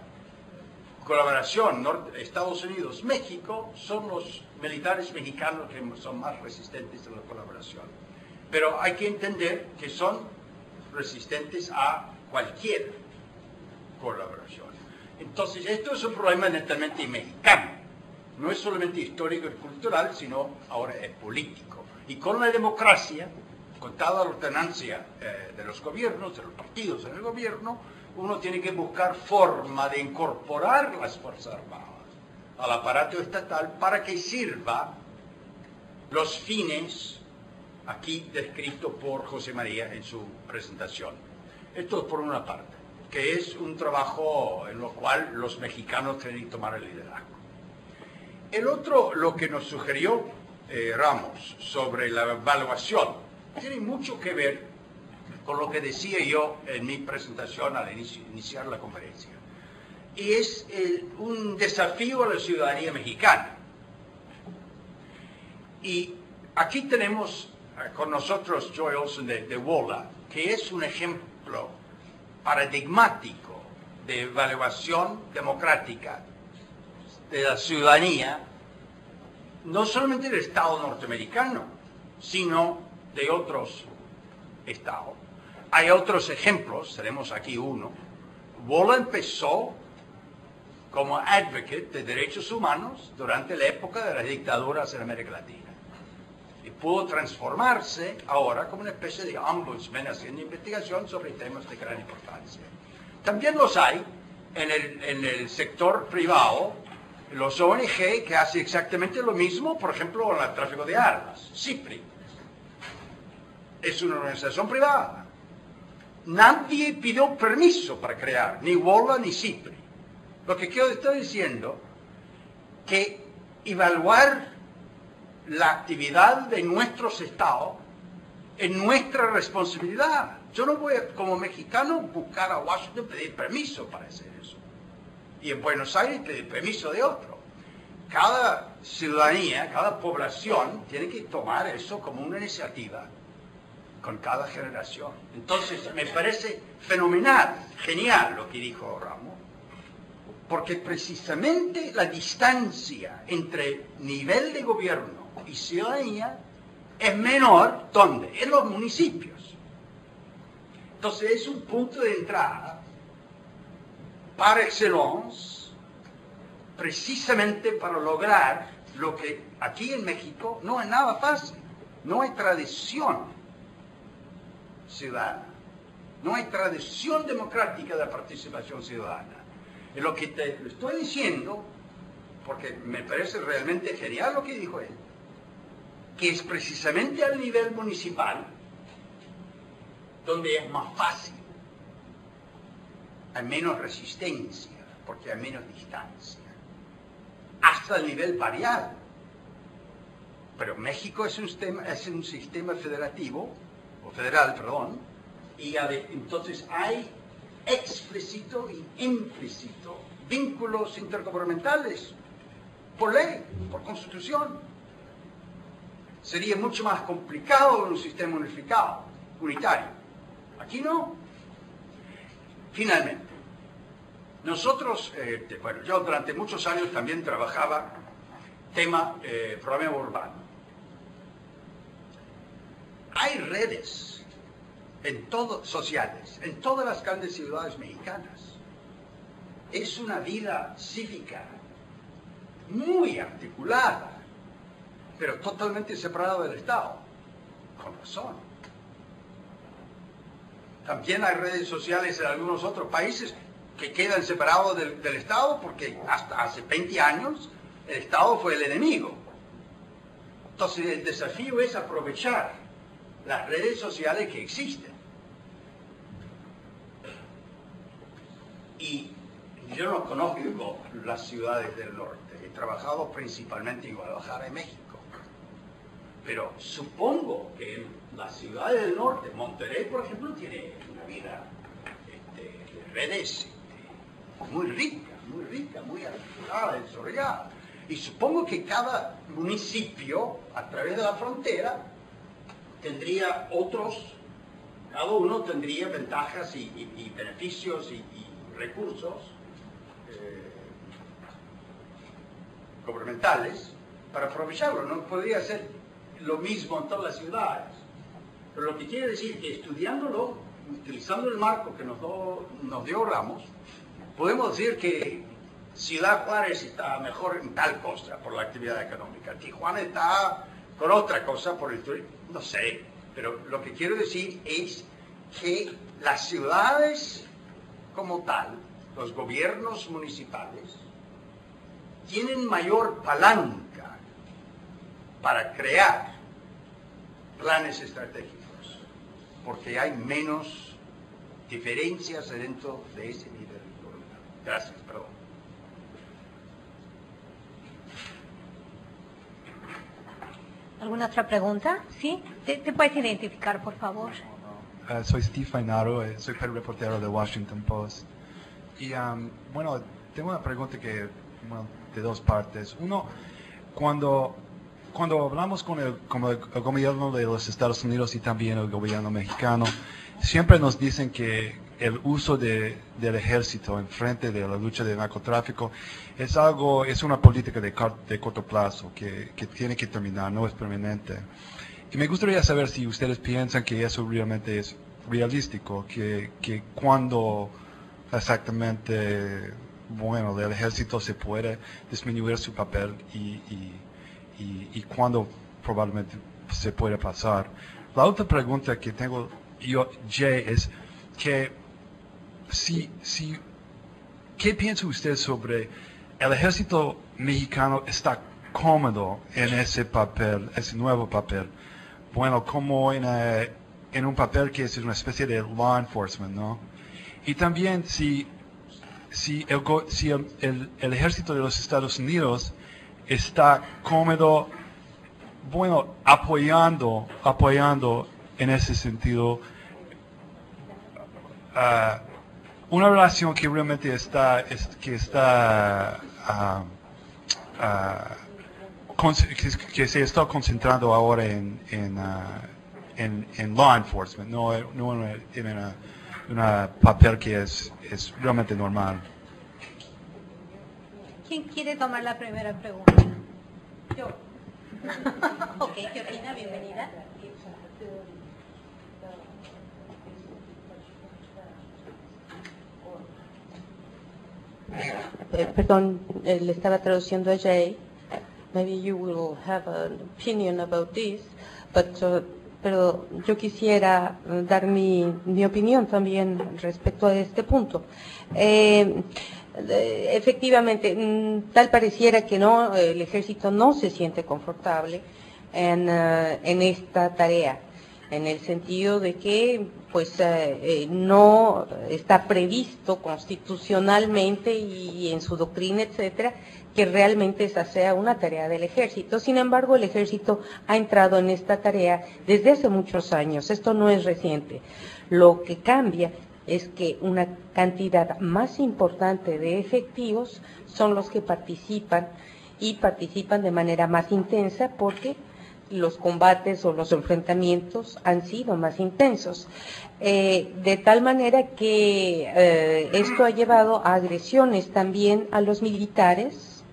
colaboración Estados Unidos-México son los militares mexicanos que son más resistentes a la colaboración. Pero hay que entender que son resistentes a cualquier colaboración. Entonces, esto es un problema netamente mexicano. No es solamente histórico y cultural, sino ahora es político. Y con la democracia, con toda la alternancia de los gobiernos, de los partidos en el gobierno, uno tiene que buscar forma de incorporar las Fuerzas Armadas al aparato estatal para que sirva los fines aquí descritos por José María en su presentación. Esto es por una parte, que es un trabajo en lo cual los mexicanos tienen que tomar el liderazgo. El otro, lo que nos sugirió Ramos sobre la evaluación, tiene mucho que ver con lo que decía yo en mi presentación al iniciar la conferencia. Y es un desafío a la ciudadanía mexicana. Y aquí tenemos con nosotros Joy Olson de WOLA, que es un ejemplo paradigmático de evaluación democrática de la ciudadanía, no solamente del Estado norteamericano, sino de otros estados. Hay otros ejemplos, tenemos aquí uno. WOLA empezó como advocate de derechos humanos durante la época de las dictaduras en América Latina. Y pudo transformarse ahora como una especie de ombudsman haciendo investigación sobre temas de gran importancia. También los hay en el sector privado, los ONG que hacen exactamente lo mismo, por ejemplo, en el tráfico de armas. CIPRI es una organización privada. Nadie pidió permiso para crear, ni WOLA ni CIPRI. Lo que estoy diciendo, que evaluar la actividad de nuestros estados es nuestra responsabilidad. Yo no voy, como mexicano, buscar a Washington pedir permiso para hacer eso. Y en Buenos Aires pedir permiso de otro. Cada ciudadanía, cada población tiene que tomar eso como una iniciativa con cada generación. Entonces, me parece fenomenal, genial lo que dijo Ramos, porque precisamente la distancia entre nivel de gobierno y ciudadanía es menor, ¿dónde? En los municipios. Entonces es un punto de entrada par excellence, precisamente para lograr lo que aquí en México no es nada fácil. No hay tradición ciudadana, no hay tradición democrática de la participación ciudadana. Es lo que te estoy diciendo, porque me parece realmente genial lo que dijo él, que es precisamente al nivel municipal donde es más fácil, hay menos resistencia, porque hay menos distancia, hasta el nivel varial. Pero México es un sistema federativo, o federal, perdón, y entonces hay explícito y implícito vínculos intergubernamentales por ley, por constitución. Sería mucho más complicado en un sistema unificado, unitario. Aquí no. Finalmente, nosotros, bueno, yo durante muchos años también trabajaba problema urbano. Hay redes sociales en todas las grandes ciudades mexicanas. Es una vida cívica muy articulada, pero totalmente separada del Estado. Con razón. También hay redes sociales en algunos otros países que quedan separados del Estado porque hasta hace 20 años el Estado fue el enemigo. Entonces el desafío es aprovechar las redes sociales que existen. Y yo no conozco las ciudades del norte. He trabajado principalmente en Guadalajara y México. Pero supongo que en las ciudades del norte, Monterrey, por ejemplo, tiene una vida de redes muy rica, muy articulada, desarrollada. Y supongo que cada municipio, a través de la frontera, tendría cada uno tendría ventajas y beneficios y recursos gubernamentales para aprovecharlo. No podría ser lo mismo en todas las ciudades. Pero lo que quiere decir que estudiándolo, utilizando el marco que nos dio Ramos, podemos decir que Ciudad Juárez está mejor en tal cosa por la actividad económica. Tijuana está con otra cosa por el turismo. No sé, pero lo que quiero decir es que las ciudades como tal, los gobiernos municipales, tienen mayor palanca para crear planes estratégicos, porque hay menos diferencias dentro de ese nivel de voluntad. Gracias, perdón. ¿Alguna otra pregunta? ¿Sí? ¿Te puedes identificar, por favor? Soy Steve Fainaro, soy reportero de Washington Post. Y bueno, tengo una pregunta que, bueno, de dos partes. Uno, cuando hablamos con el gobierno de los Estados Unidos y también el gobierno mexicano, siempre nos dicen que el uso del ejército en frente de la lucha del narcotráfico es una política de corto plazo que tiene que terminar, no es permanente. Y me gustaría saber si ustedes piensan que eso realmente es realístico, que cuando exactamente, bueno, el ejército se puede disminuir su papel y cuando probablemente se puede pasar. La otra pregunta que tengo yo, Jay, es que ¿qué piensa usted sobre el ejército mexicano está cómodo en ese papel, ese nuevo papel? Bueno, como en un papel que es una especie de law enforcement, ¿no? Y también si el ejército de los Estados Unidos está cómodo, bueno, apoyando en ese sentido una relación que realmente que se está concentrando ahora en law enforcement, no en un papel que es realmente normal. ¿Quién quiere tomar la primera pregunta? Yo. Ok, Georgina, bienvenida. Perdón, le estaba traduciendo a Jay. Maybe you will have an opinion about this, pero yo quisiera dar mi opinión también respecto a este punto. Efectivamente, tal pareciera que no, el ejército no se siente confortable en esta tarea, en el sentido de que pues no está previsto constitucionalmente y en su doctrina, etcétera, que realmente esa sea una tarea del ejército. Sin embargo, el ejército ha entrado en esta tarea desde hace muchos años, esto no es reciente. Lo que cambia es que una cantidad más importante de efectivos son los que participan y participan de manera más intensa porque los combates o los enfrentamientos han sido más intensos, de tal manera que esto ha llevado a agresiones también a los militares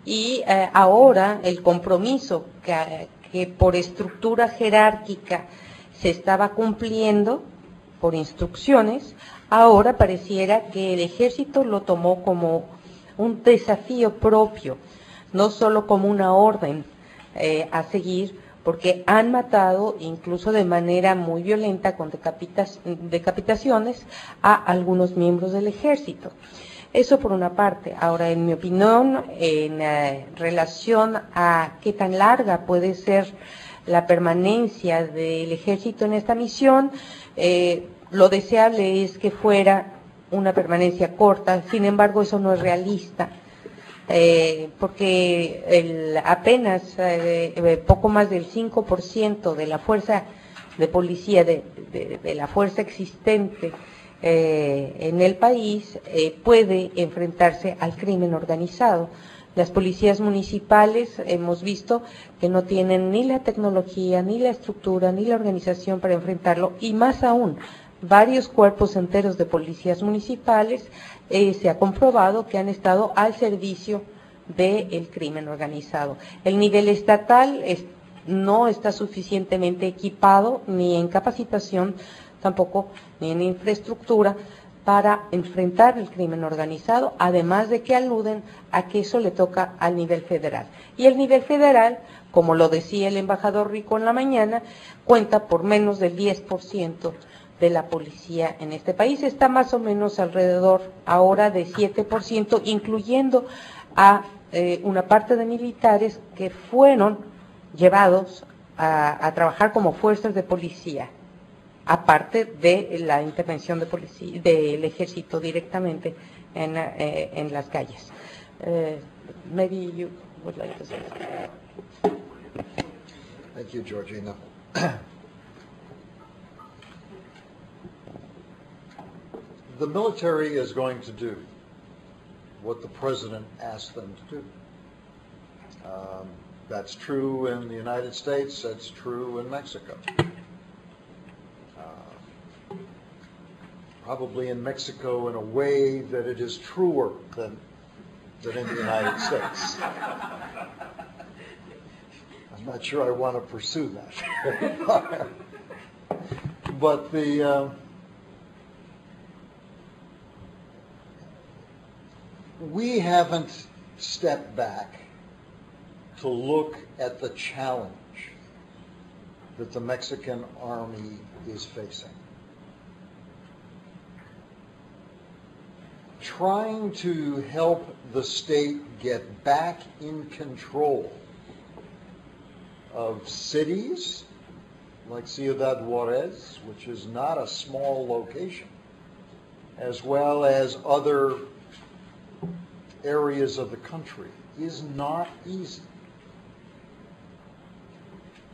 y ahora el compromiso que por estructura jerárquica se estaba cumpliendo por instrucciones, ahora pareciera que el ejército lo tomó como un desafío propio, no solo como una orden a seguir, porque han matado, incluso de manera muy violenta, con decapitaciones, a algunos miembros del ejército. Eso por una parte. Ahora, en mi opinión, en relación a qué tan larga puede ser la permanencia del ejército en esta misión, lo deseable es que fuera una permanencia corta, sin embargo eso no es realista, porque apenas poco más del 5% de la fuerza de policía, de la fuerza existente en el país, puede enfrentarse al crimen organizado. Las policías municipales hemos visto que no tienen ni la tecnología, ni la estructura, ni la organización para enfrentarlo, y más aún, varios cuerpos enteros de policías municipales se ha comprobado que han estado al servicio del crimen organizado. El nivel estatal no está suficientemente equipado, ni en capacitación, tampoco ni en infraestructura, para enfrentar el crimen organizado, además de que aluden a que eso le toca al nivel federal. Y el nivel federal, como lo decía el embajador Rico en la mañana, cuenta por menos del 10% de la policía en este país. Está más o menos alrededor ahora de 7%, incluyendo a una parte de militares que fueron llevados a trabajar como fuerzas de policía, aparte de la intervención de policía, del ejército directamente en las calles. Maybe you would like to say something. Thank you, Georgina. The military is going to do what the president asked them to do. That's true in the United States, that's true in Mexico. Probably in Mexico in a way that it is truer than in the United States. I'm not sure I want to pursue that. But we haven't stepped back to look at the challenge that the Mexican army is facing. Trying to help the state get back in control of cities like Ciudad Juarez, which is not a small location, as well as other areas of the country, is not easy.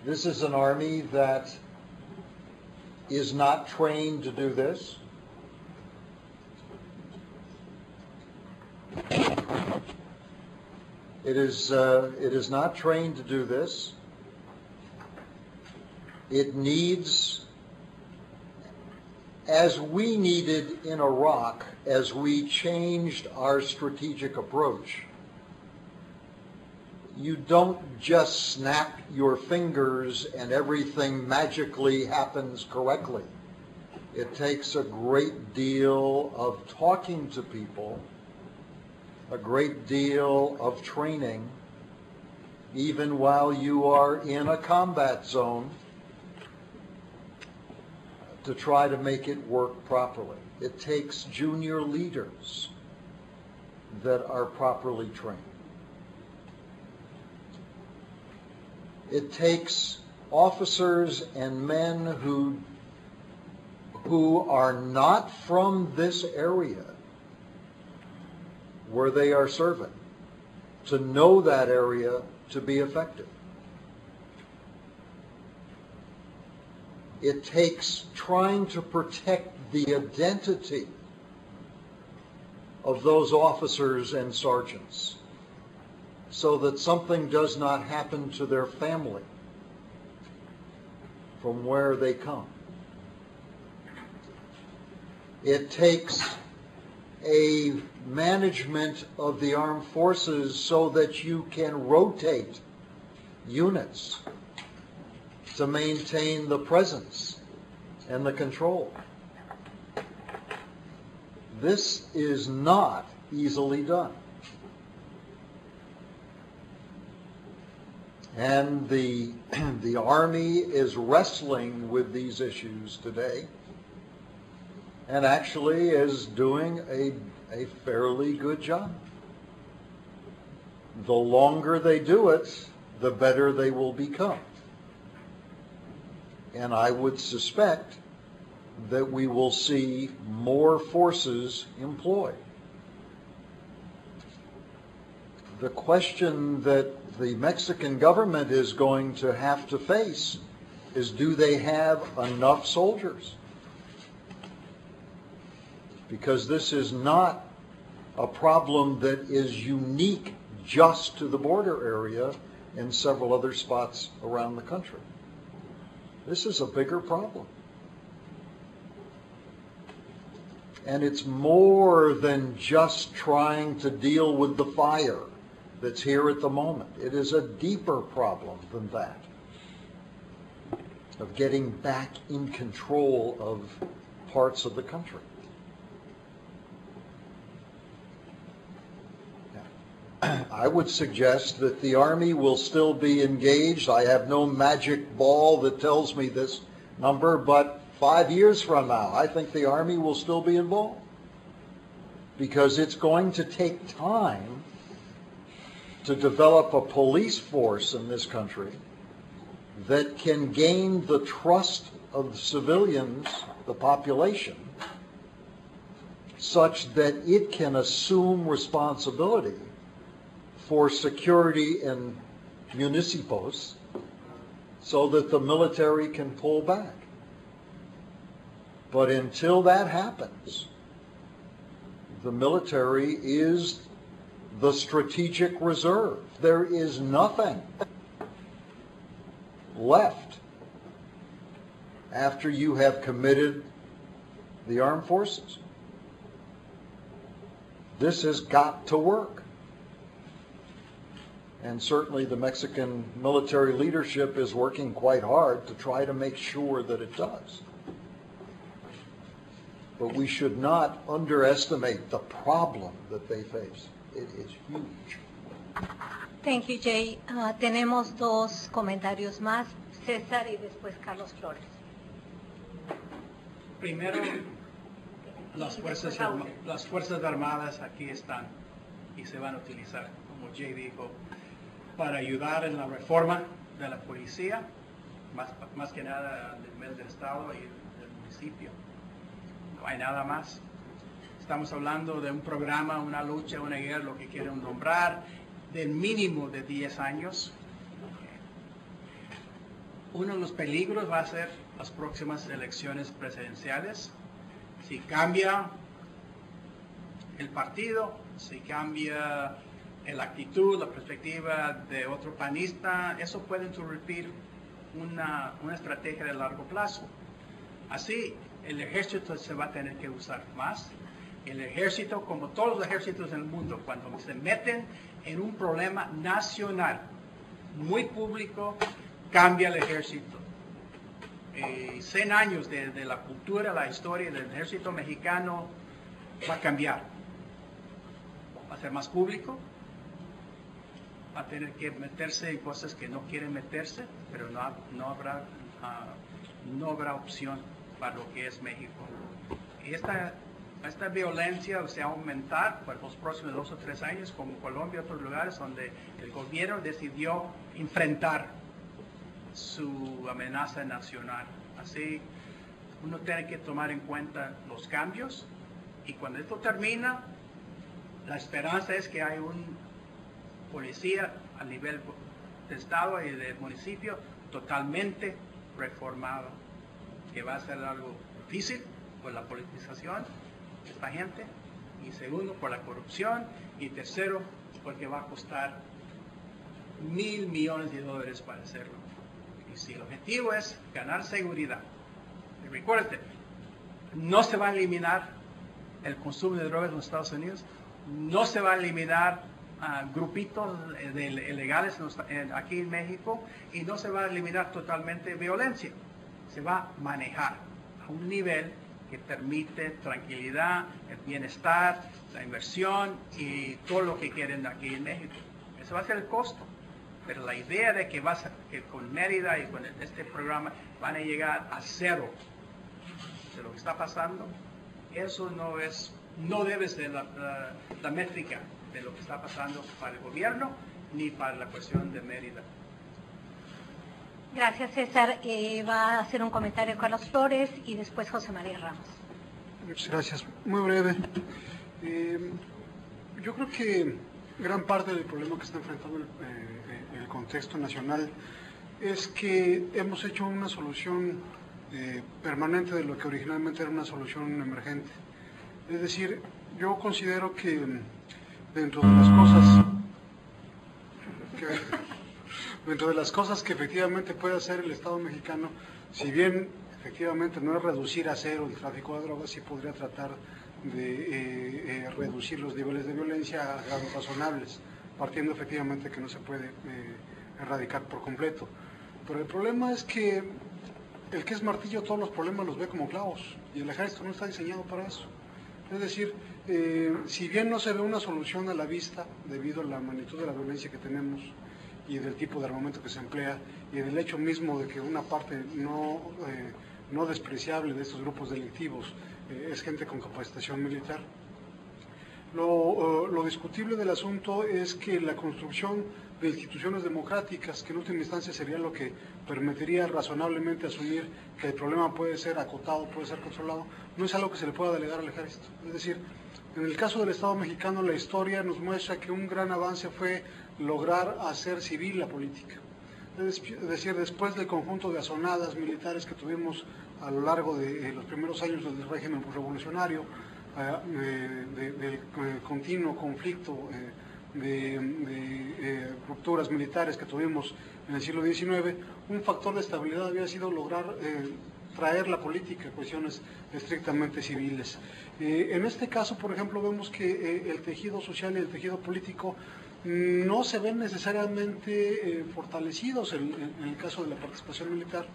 This is an army that is not trained to do this. It is not trained to do this. It needs, as we needed in Iraq, as we changed our strategic approach, you don't just snap your fingers and everything magically happens correctly. It takes a great deal of talking to people, a great deal of training, even while you are in a combat zone, to try to make it work properly. It takes junior leaders that are properly trained. It takes officers and men who are not from this area where they are serving to know that area to be effective. It takes trying to protect the identity of those officers and sergeants so that something does not happen to their family from where they come. It takes a management of the armed forces so that you can rotate units to maintain the presence and the control. This is not easily done. And the Army is wrestling with these issues today and actually is doing a fairly good job. The longer they do it, the better they will become. And I would suspect that we will see more forces employed. The question that the Mexican government is going to have to face is, do they have enough soldiers? Because this is not a problem that is unique just to the border area and several other spots around the country. This is a bigger problem. And it's more than just trying to deal with the fire that's here at the moment. It is a deeper problem than that, of getting back in control of parts of the country. I would suggest that the Army will still be engaged. I have no magic ball that tells me this number, but 5 years from now, I think the Army will still be involved. Because it's going to take time to develop a police force in this country that can gain the trust of the civilians, the population, such that it can assume responsibility for security in municipos so that the military can pull back. But until that happens, the military is the strategic reserve. There is nothing left after you have committed the armed forces. This has got to work. And certainly the Mexican military leadership is working quite hard to try to make sure that it does. But we should not underestimate the problem that they face. It is huge. Thank you, Jay. Tenemos dos comentarios más, César y después Carlos Flores. Primero, las fuerzas armadas aquí están y se van a utilizar, como Jay dijo, para ayudar en la reforma de la policía, más que nada a nivel del Estado y del municipio. No hay nada más. Estamos hablando de un programa, una lucha, una guerra, lo que quieran nombrar, del mínimo de 10 años. Uno de los peligros va a ser las próximas elecciones presidenciales. Si cambia el partido, si cambia la actitud, la perspectiva de otro panista, eso puede interrumpir una estrategia de largo plazo. Así, el ejército se va a tener que usar más. El ejército, como todos los ejércitos en el mundo, cuando se meten en un problema nacional, muy público, cambia el ejército. 100 años de la cultura, la historia del ejército mexicano va a cambiar. Va a ser más público, va a tener que meterse en cosas que no quieren meterse, pero no habrá opción para lo que es México. Y esta violencia se va a aumentar por los próximos 2 o 3 años, como Colombia y otros lugares donde el gobierno decidió enfrentar su amenaza nacional. Así, uno tiene que tomar en cuenta los cambios y cuando esto termina, la esperanza es que hay un policía a nivel de Estado y de municipio totalmente reformado, que va a ser algo difícil por la politización de esta gente, y segundo por la corrupción, y tercero porque va a costar $1,000 millones para hacerlo. Y si el objetivo es ganar seguridad, y recuerde, no se va a eliminar el consumo de drogas en los Estados Unidos, no se va a eliminar grupitos ilegales aquí en México, y no se va a eliminar totalmente violencia. Se va a manejar a un nivel que permite tranquilidad, el bienestar, la inversión y todo lo que quieren aquí en México. Ese va a ser el costo. Pero la idea de que con Mérida y con este programa van a llegar a cero de lo que está pasando, eso no debe ser la métrica de lo que está pasando para el gobierno ni para la cuestión de Mérida. Gracias, César. Va a hacer un comentario Carlos Flores y después José María Ramos. Muchas gracias. Muy breve. Yo creo que gran parte del problema que está enfrentando el contexto nacional es que hemos hecho una solución permanente de lo que originalmente era una solución emergente. Es decir, yo considero que dentro de las cosas que efectivamente puede hacer el Estado mexicano, si bien efectivamente no es reducir a cero el tráfico de drogas, sí podría tratar de reducir los niveles de violencia a grados razonables, partiendo efectivamente que no se puede erradicar por completo. Pero el problema es que el que es martillo todos los problemas los ve como clavos, y el ejército no está diseñado para eso. Es decir, si bien no se ve una solución a la vista debido a la magnitud de la violencia que tenemos y del tipo de armamento que se emplea y del hecho mismo de que una parte no no despreciable de estos grupos delictivos es gente con capacitación militar. Lo discutible del asunto es que la construcción de instituciones democráticas, que en última instancia sería lo que permitiría razonablemente asumir que el problema puede ser acotado, puede ser controlado, no es algo que se le pueda delegar al ejército. Es decir, en el caso del Estado mexicano, la historia nos muestra que un gran avance fue lograr hacer civil la política. Es decir, después del conjunto de azonadas militares que tuvimos a lo largo de los primeros años del régimen revolucionario, del continuo conflicto de rupturas militares que tuvimos en el siglo XIX, un factor de estabilidad había sido lograr traer la política a cuestiones estrictamente civiles. En este caso, por ejemplo, vemos que el tejido social y el tejido político no se ven necesariamente fortalecidos en el caso de la participación militar,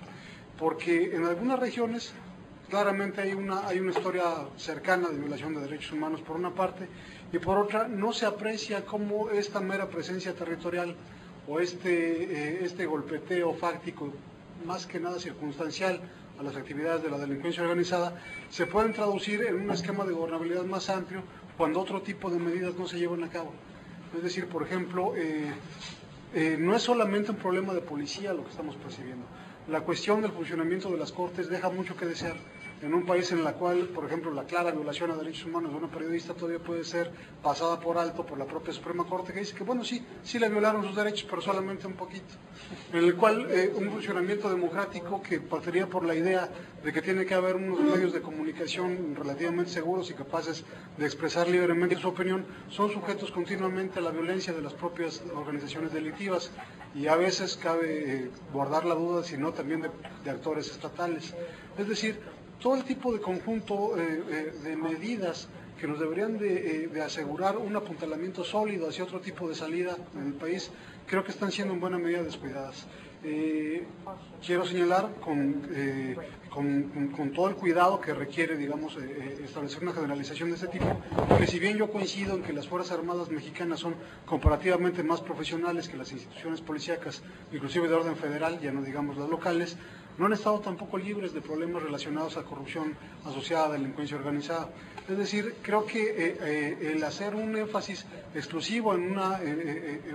porque en algunas regiones claramente hay una historia cercana de violación de derechos humanos por una parte, y por otra no se aprecia cómo esta mera presencia territorial o este golpeteo fáctico, más que nada circunstancial, a las actividades de la delincuencia organizada, se pueden traducir en un esquema de gobernabilidad más amplio cuando otro tipo de medidas no se llevan a cabo. Es decir, por ejemplo, no es solamente un problema de policía lo que estamos percibiendo. La cuestión del funcionamiento de las cortes deja mucho que desear. En un país en el cual, por ejemplo, la clara violación a derechos humanos de una periodista todavía puede ser pasada por alto por la propia Suprema Corte, que dice que, bueno, sí le violaron sus derechos, pero solamente un poquito. En el cual un funcionamiento democrático que partiría por la idea de que tiene que haber unos medios de comunicación relativamente seguros y capaces de expresar libremente su opinión, son sujetos continuamente a la violencia de las propias organizaciones delictivas, y a veces cabe guardar la duda, si no también de actores estatales. Es decir, todo el tipo de conjunto de medidas que nos deberían de asegurar un apuntalamiento sólido hacia otro tipo de salida en el país, creo que están siendo en buena medida descuidadas. Quiero señalar con todo el cuidado que requiere, digamos, establecer una generalización de este tipo, que si bien yo coincido en que las Fuerzas Armadas mexicanas son comparativamente más profesionales que las instituciones policíacas, inclusive de orden federal, ya no digamos las locales, no han estado tampoco libres de problemas relacionados a corrupción asociada a delincuencia organizada. Es decir, creo que el hacer un énfasis exclusivo en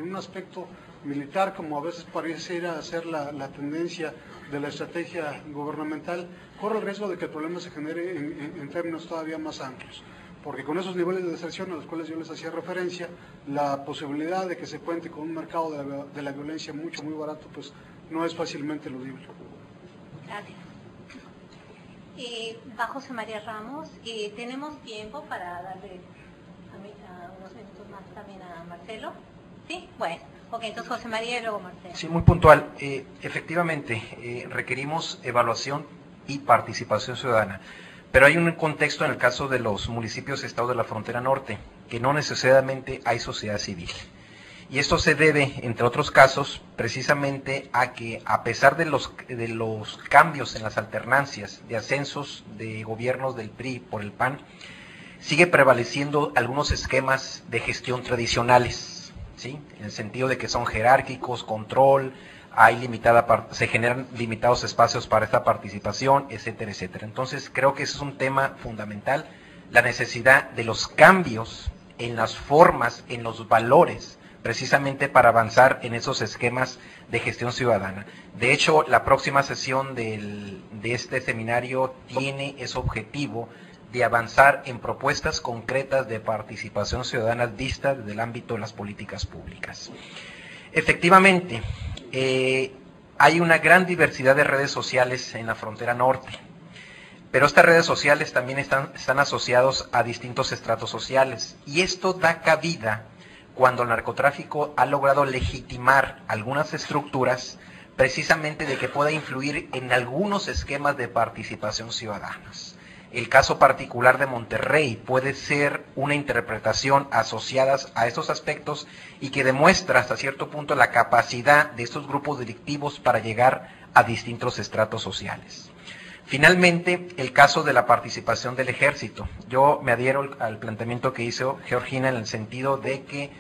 un aspecto militar, como a veces pareciera ser la tendencia de la estrategia gubernamental, corre el riesgo de que el problema se genere en términos todavía más amplios. Porque con esos niveles de deserción a los cuales yo les hacía referencia, la posibilidad de que se cuente con un mercado de la violencia muy barato, pues no es fácilmente eludible. Gracias. Va José María Ramos. ¿Tenemos tiempo para darle unos minutos más también a Marcelo? ¿Sí? Bueno, ok, entonces José María y luego Marcelo. Sí, muy puntual. Efectivamente, requerimos evaluación y participación ciudadana, pero hay un contexto en el caso de los municipios estados de la frontera norte, que no necesariamente hay sociedad civil. Y esto se debe, entre otros casos, precisamente a que, a pesar de los cambios en las alternancias de ascensos de gobiernos del PRI por el PAN, sigue prevaleciendo algunos esquemas de gestión tradicionales, ¿sí? En el sentido de que son jerárquicos, control, se generan limitados espacios para esta participación, etcétera, etcétera. Entonces, creo que ese es un tema fundamental, la necesidad de los cambios en las formas, en los valores, precisamente para avanzar en esos esquemas de gestión ciudadana. De hecho, la próxima sesión de este seminario tiene ese objetivo de avanzar en propuestas concretas de participación ciudadana vistas desde el ámbito de las políticas públicas. Efectivamente, hay una gran diversidad de redes sociales en la frontera norte, pero estas redes sociales también están asociados a distintos estratos sociales, y esto da cabida cuando el narcotráfico ha logrado legitimar algunas estructuras, precisamente de que pueda influir en algunos esquemas de participación ciudadanas. El caso particular de Monterrey puede ser una interpretación asociada a estos aspectos y que demuestra hasta cierto punto la capacidad de estos grupos delictivos para llegar a distintos estratos sociales. Finalmente, el caso de la participación del ejército. Yo me adhiero al planteamiento que hizo Georgina en el sentido de que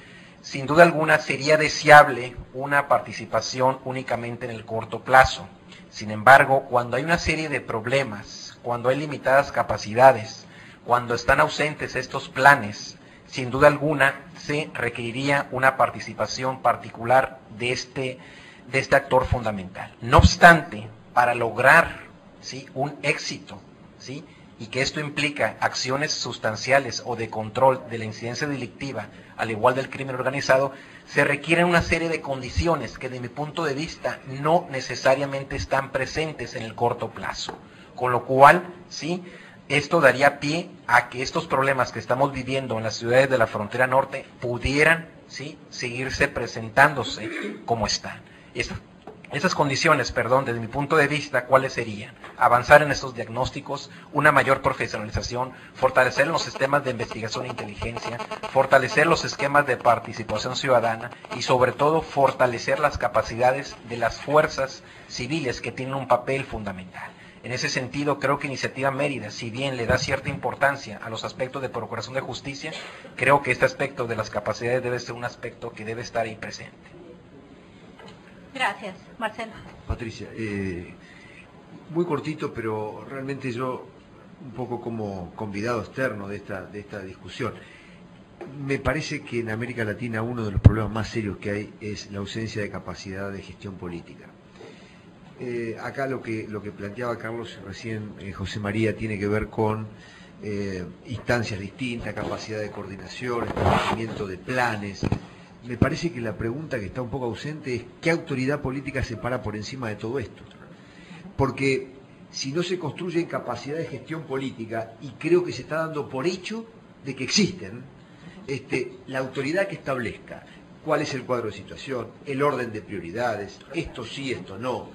sin duda alguna sería deseable una participación únicamente en el corto plazo. Sin embargo, cuando hay una serie de problemas, cuando hay limitadas capacidades, cuando están ausentes estos planes, sin duda alguna se requeriría una participación particular de este actor fundamental. No obstante, para lograr, ¿sí?, un éxito, ¿sí?, y que esto implica acciones sustanciales o de control de la incidencia delictiva, al igual del crimen organizado, se requieren una serie de condiciones que, de mi punto de vista, no necesariamente están presentes en el corto plazo. Con lo cual, sí, esto daría pie a que estos problemas que estamos viviendo en las ciudades de la frontera norte pudieran, sí, seguirse presentándose como están. Esas condiciones, desde mi punto de vista, ¿cuáles serían? Avanzar en estos diagnósticos, una mayor profesionalización, fortalecer los sistemas de investigación e inteligencia, fortalecer los esquemas de participación ciudadana y, sobre todo, fortalecer las capacidades de las fuerzas civiles que tienen un papel fundamental. En ese sentido, creo que Iniciativa Mérida, si bien le da cierta importancia a los aspectos de procuración de justicia, creo que este aspecto de las capacidades debe ser un aspecto que debe estar ahí presente. Gracias. Marcelo. Patricia, muy cortito, pero realmente yo, un poco como convidado externo de esta discusión, me parece que en América Latina uno de los problemas más serios que hay es la ausencia de capacidad de gestión política. Acá lo que planteaba Carlos recién, José María, tiene que ver con instancias distintas, capacidad de coordinación, establecimiento de planes. Me parece que la pregunta que está un poco ausente es ¿qué autoridad política se para por encima de todo esto? Porque si no se construye capacidad de gestión política, y creo que se está dando por hecho de que existen, la autoridad que establezca cuál es el cuadro de situación, el orden de prioridades, esto sí, esto no,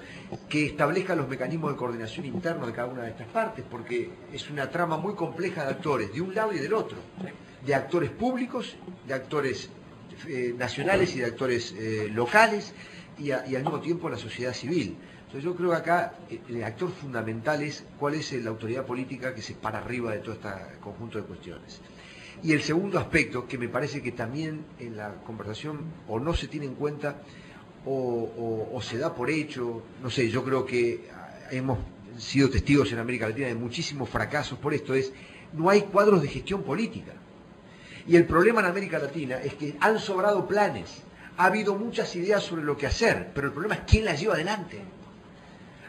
que establezca los mecanismos de coordinación interno de cada una de estas partes, porque es una trama muy compleja de actores, de un lado y del otro, de actores públicos, de actores nacionales y de actores locales, y al mismo tiempo la sociedad civil. Entonces yo creo que acá el actor fundamental es cuál es la autoridad política que se para arriba de todo este conjunto de cuestiones. Y el segundo aspecto, que me parece que también en la conversación o no se tiene en cuenta o se da por hecho, no sé, yo creo que hemos sido testigos en América Latina de muchísimos fracasos por esto, no hay cuadros de gestión política. Y el problema en América Latina es que han sobrado planes, ha habido muchas ideas sobre lo que hacer, pero el problema es quién las lleva adelante.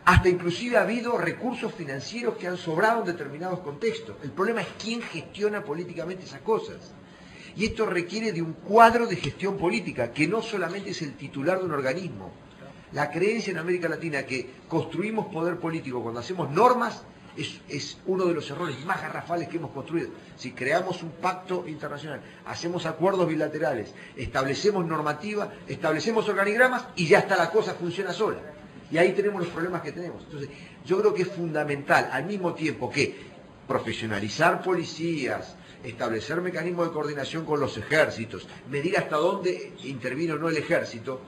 Hasta inclusive ha habido recursos financieros que han sobrado en determinados contextos. El problema es quién gestiona políticamente esas cosas. Y esto requiere de un cuadro de gestión política, que no solamente es el titular de un organismo. La creencia en América Latina que construimos poder político cuando hacemos normas es uno de los errores más garrafales que hemos construido. Si creamos un pacto internacional, hacemos acuerdos bilaterales, establecemos normativa, establecemos organigramas y ya está, la cosa funciona sola. Y ahí tenemos los problemas que tenemos. Entonces, yo creo que es fundamental, al mismo tiempo que profesionalizar policías, establecer mecanismos de coordinación con los ejércitos, medir hasta dónde interviene o no el ejército,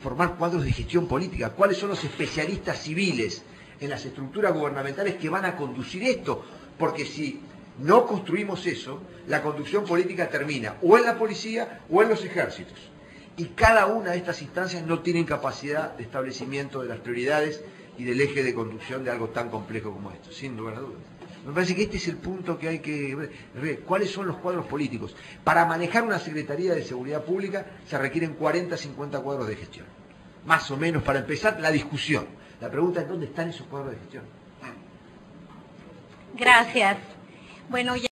formar cuadros de gestión política, cuáles son los especialistas civiles en las estructuras gubernamentales que van a conducir esto, porque si no construimos eso, la conducción política termina o en la policía o en los ejércitos. Y cada una de estas instancias no tienen capacidad de establecimiento de las prioridades y del eje de conducción de algo tan complejo como esto, sin lugar a dudas. Me parece que este es el punto que hay que ver. ¿Cuáles son los cuadros políticos? Para manejar una Secretaría de Seguridad Pública se requieren 40, 50 cuadros de gestión. Más o menos, para empezar la discusión. La pregunta es, ¿dónde están esos cuadros de gestión? Gracias. Bueno, ya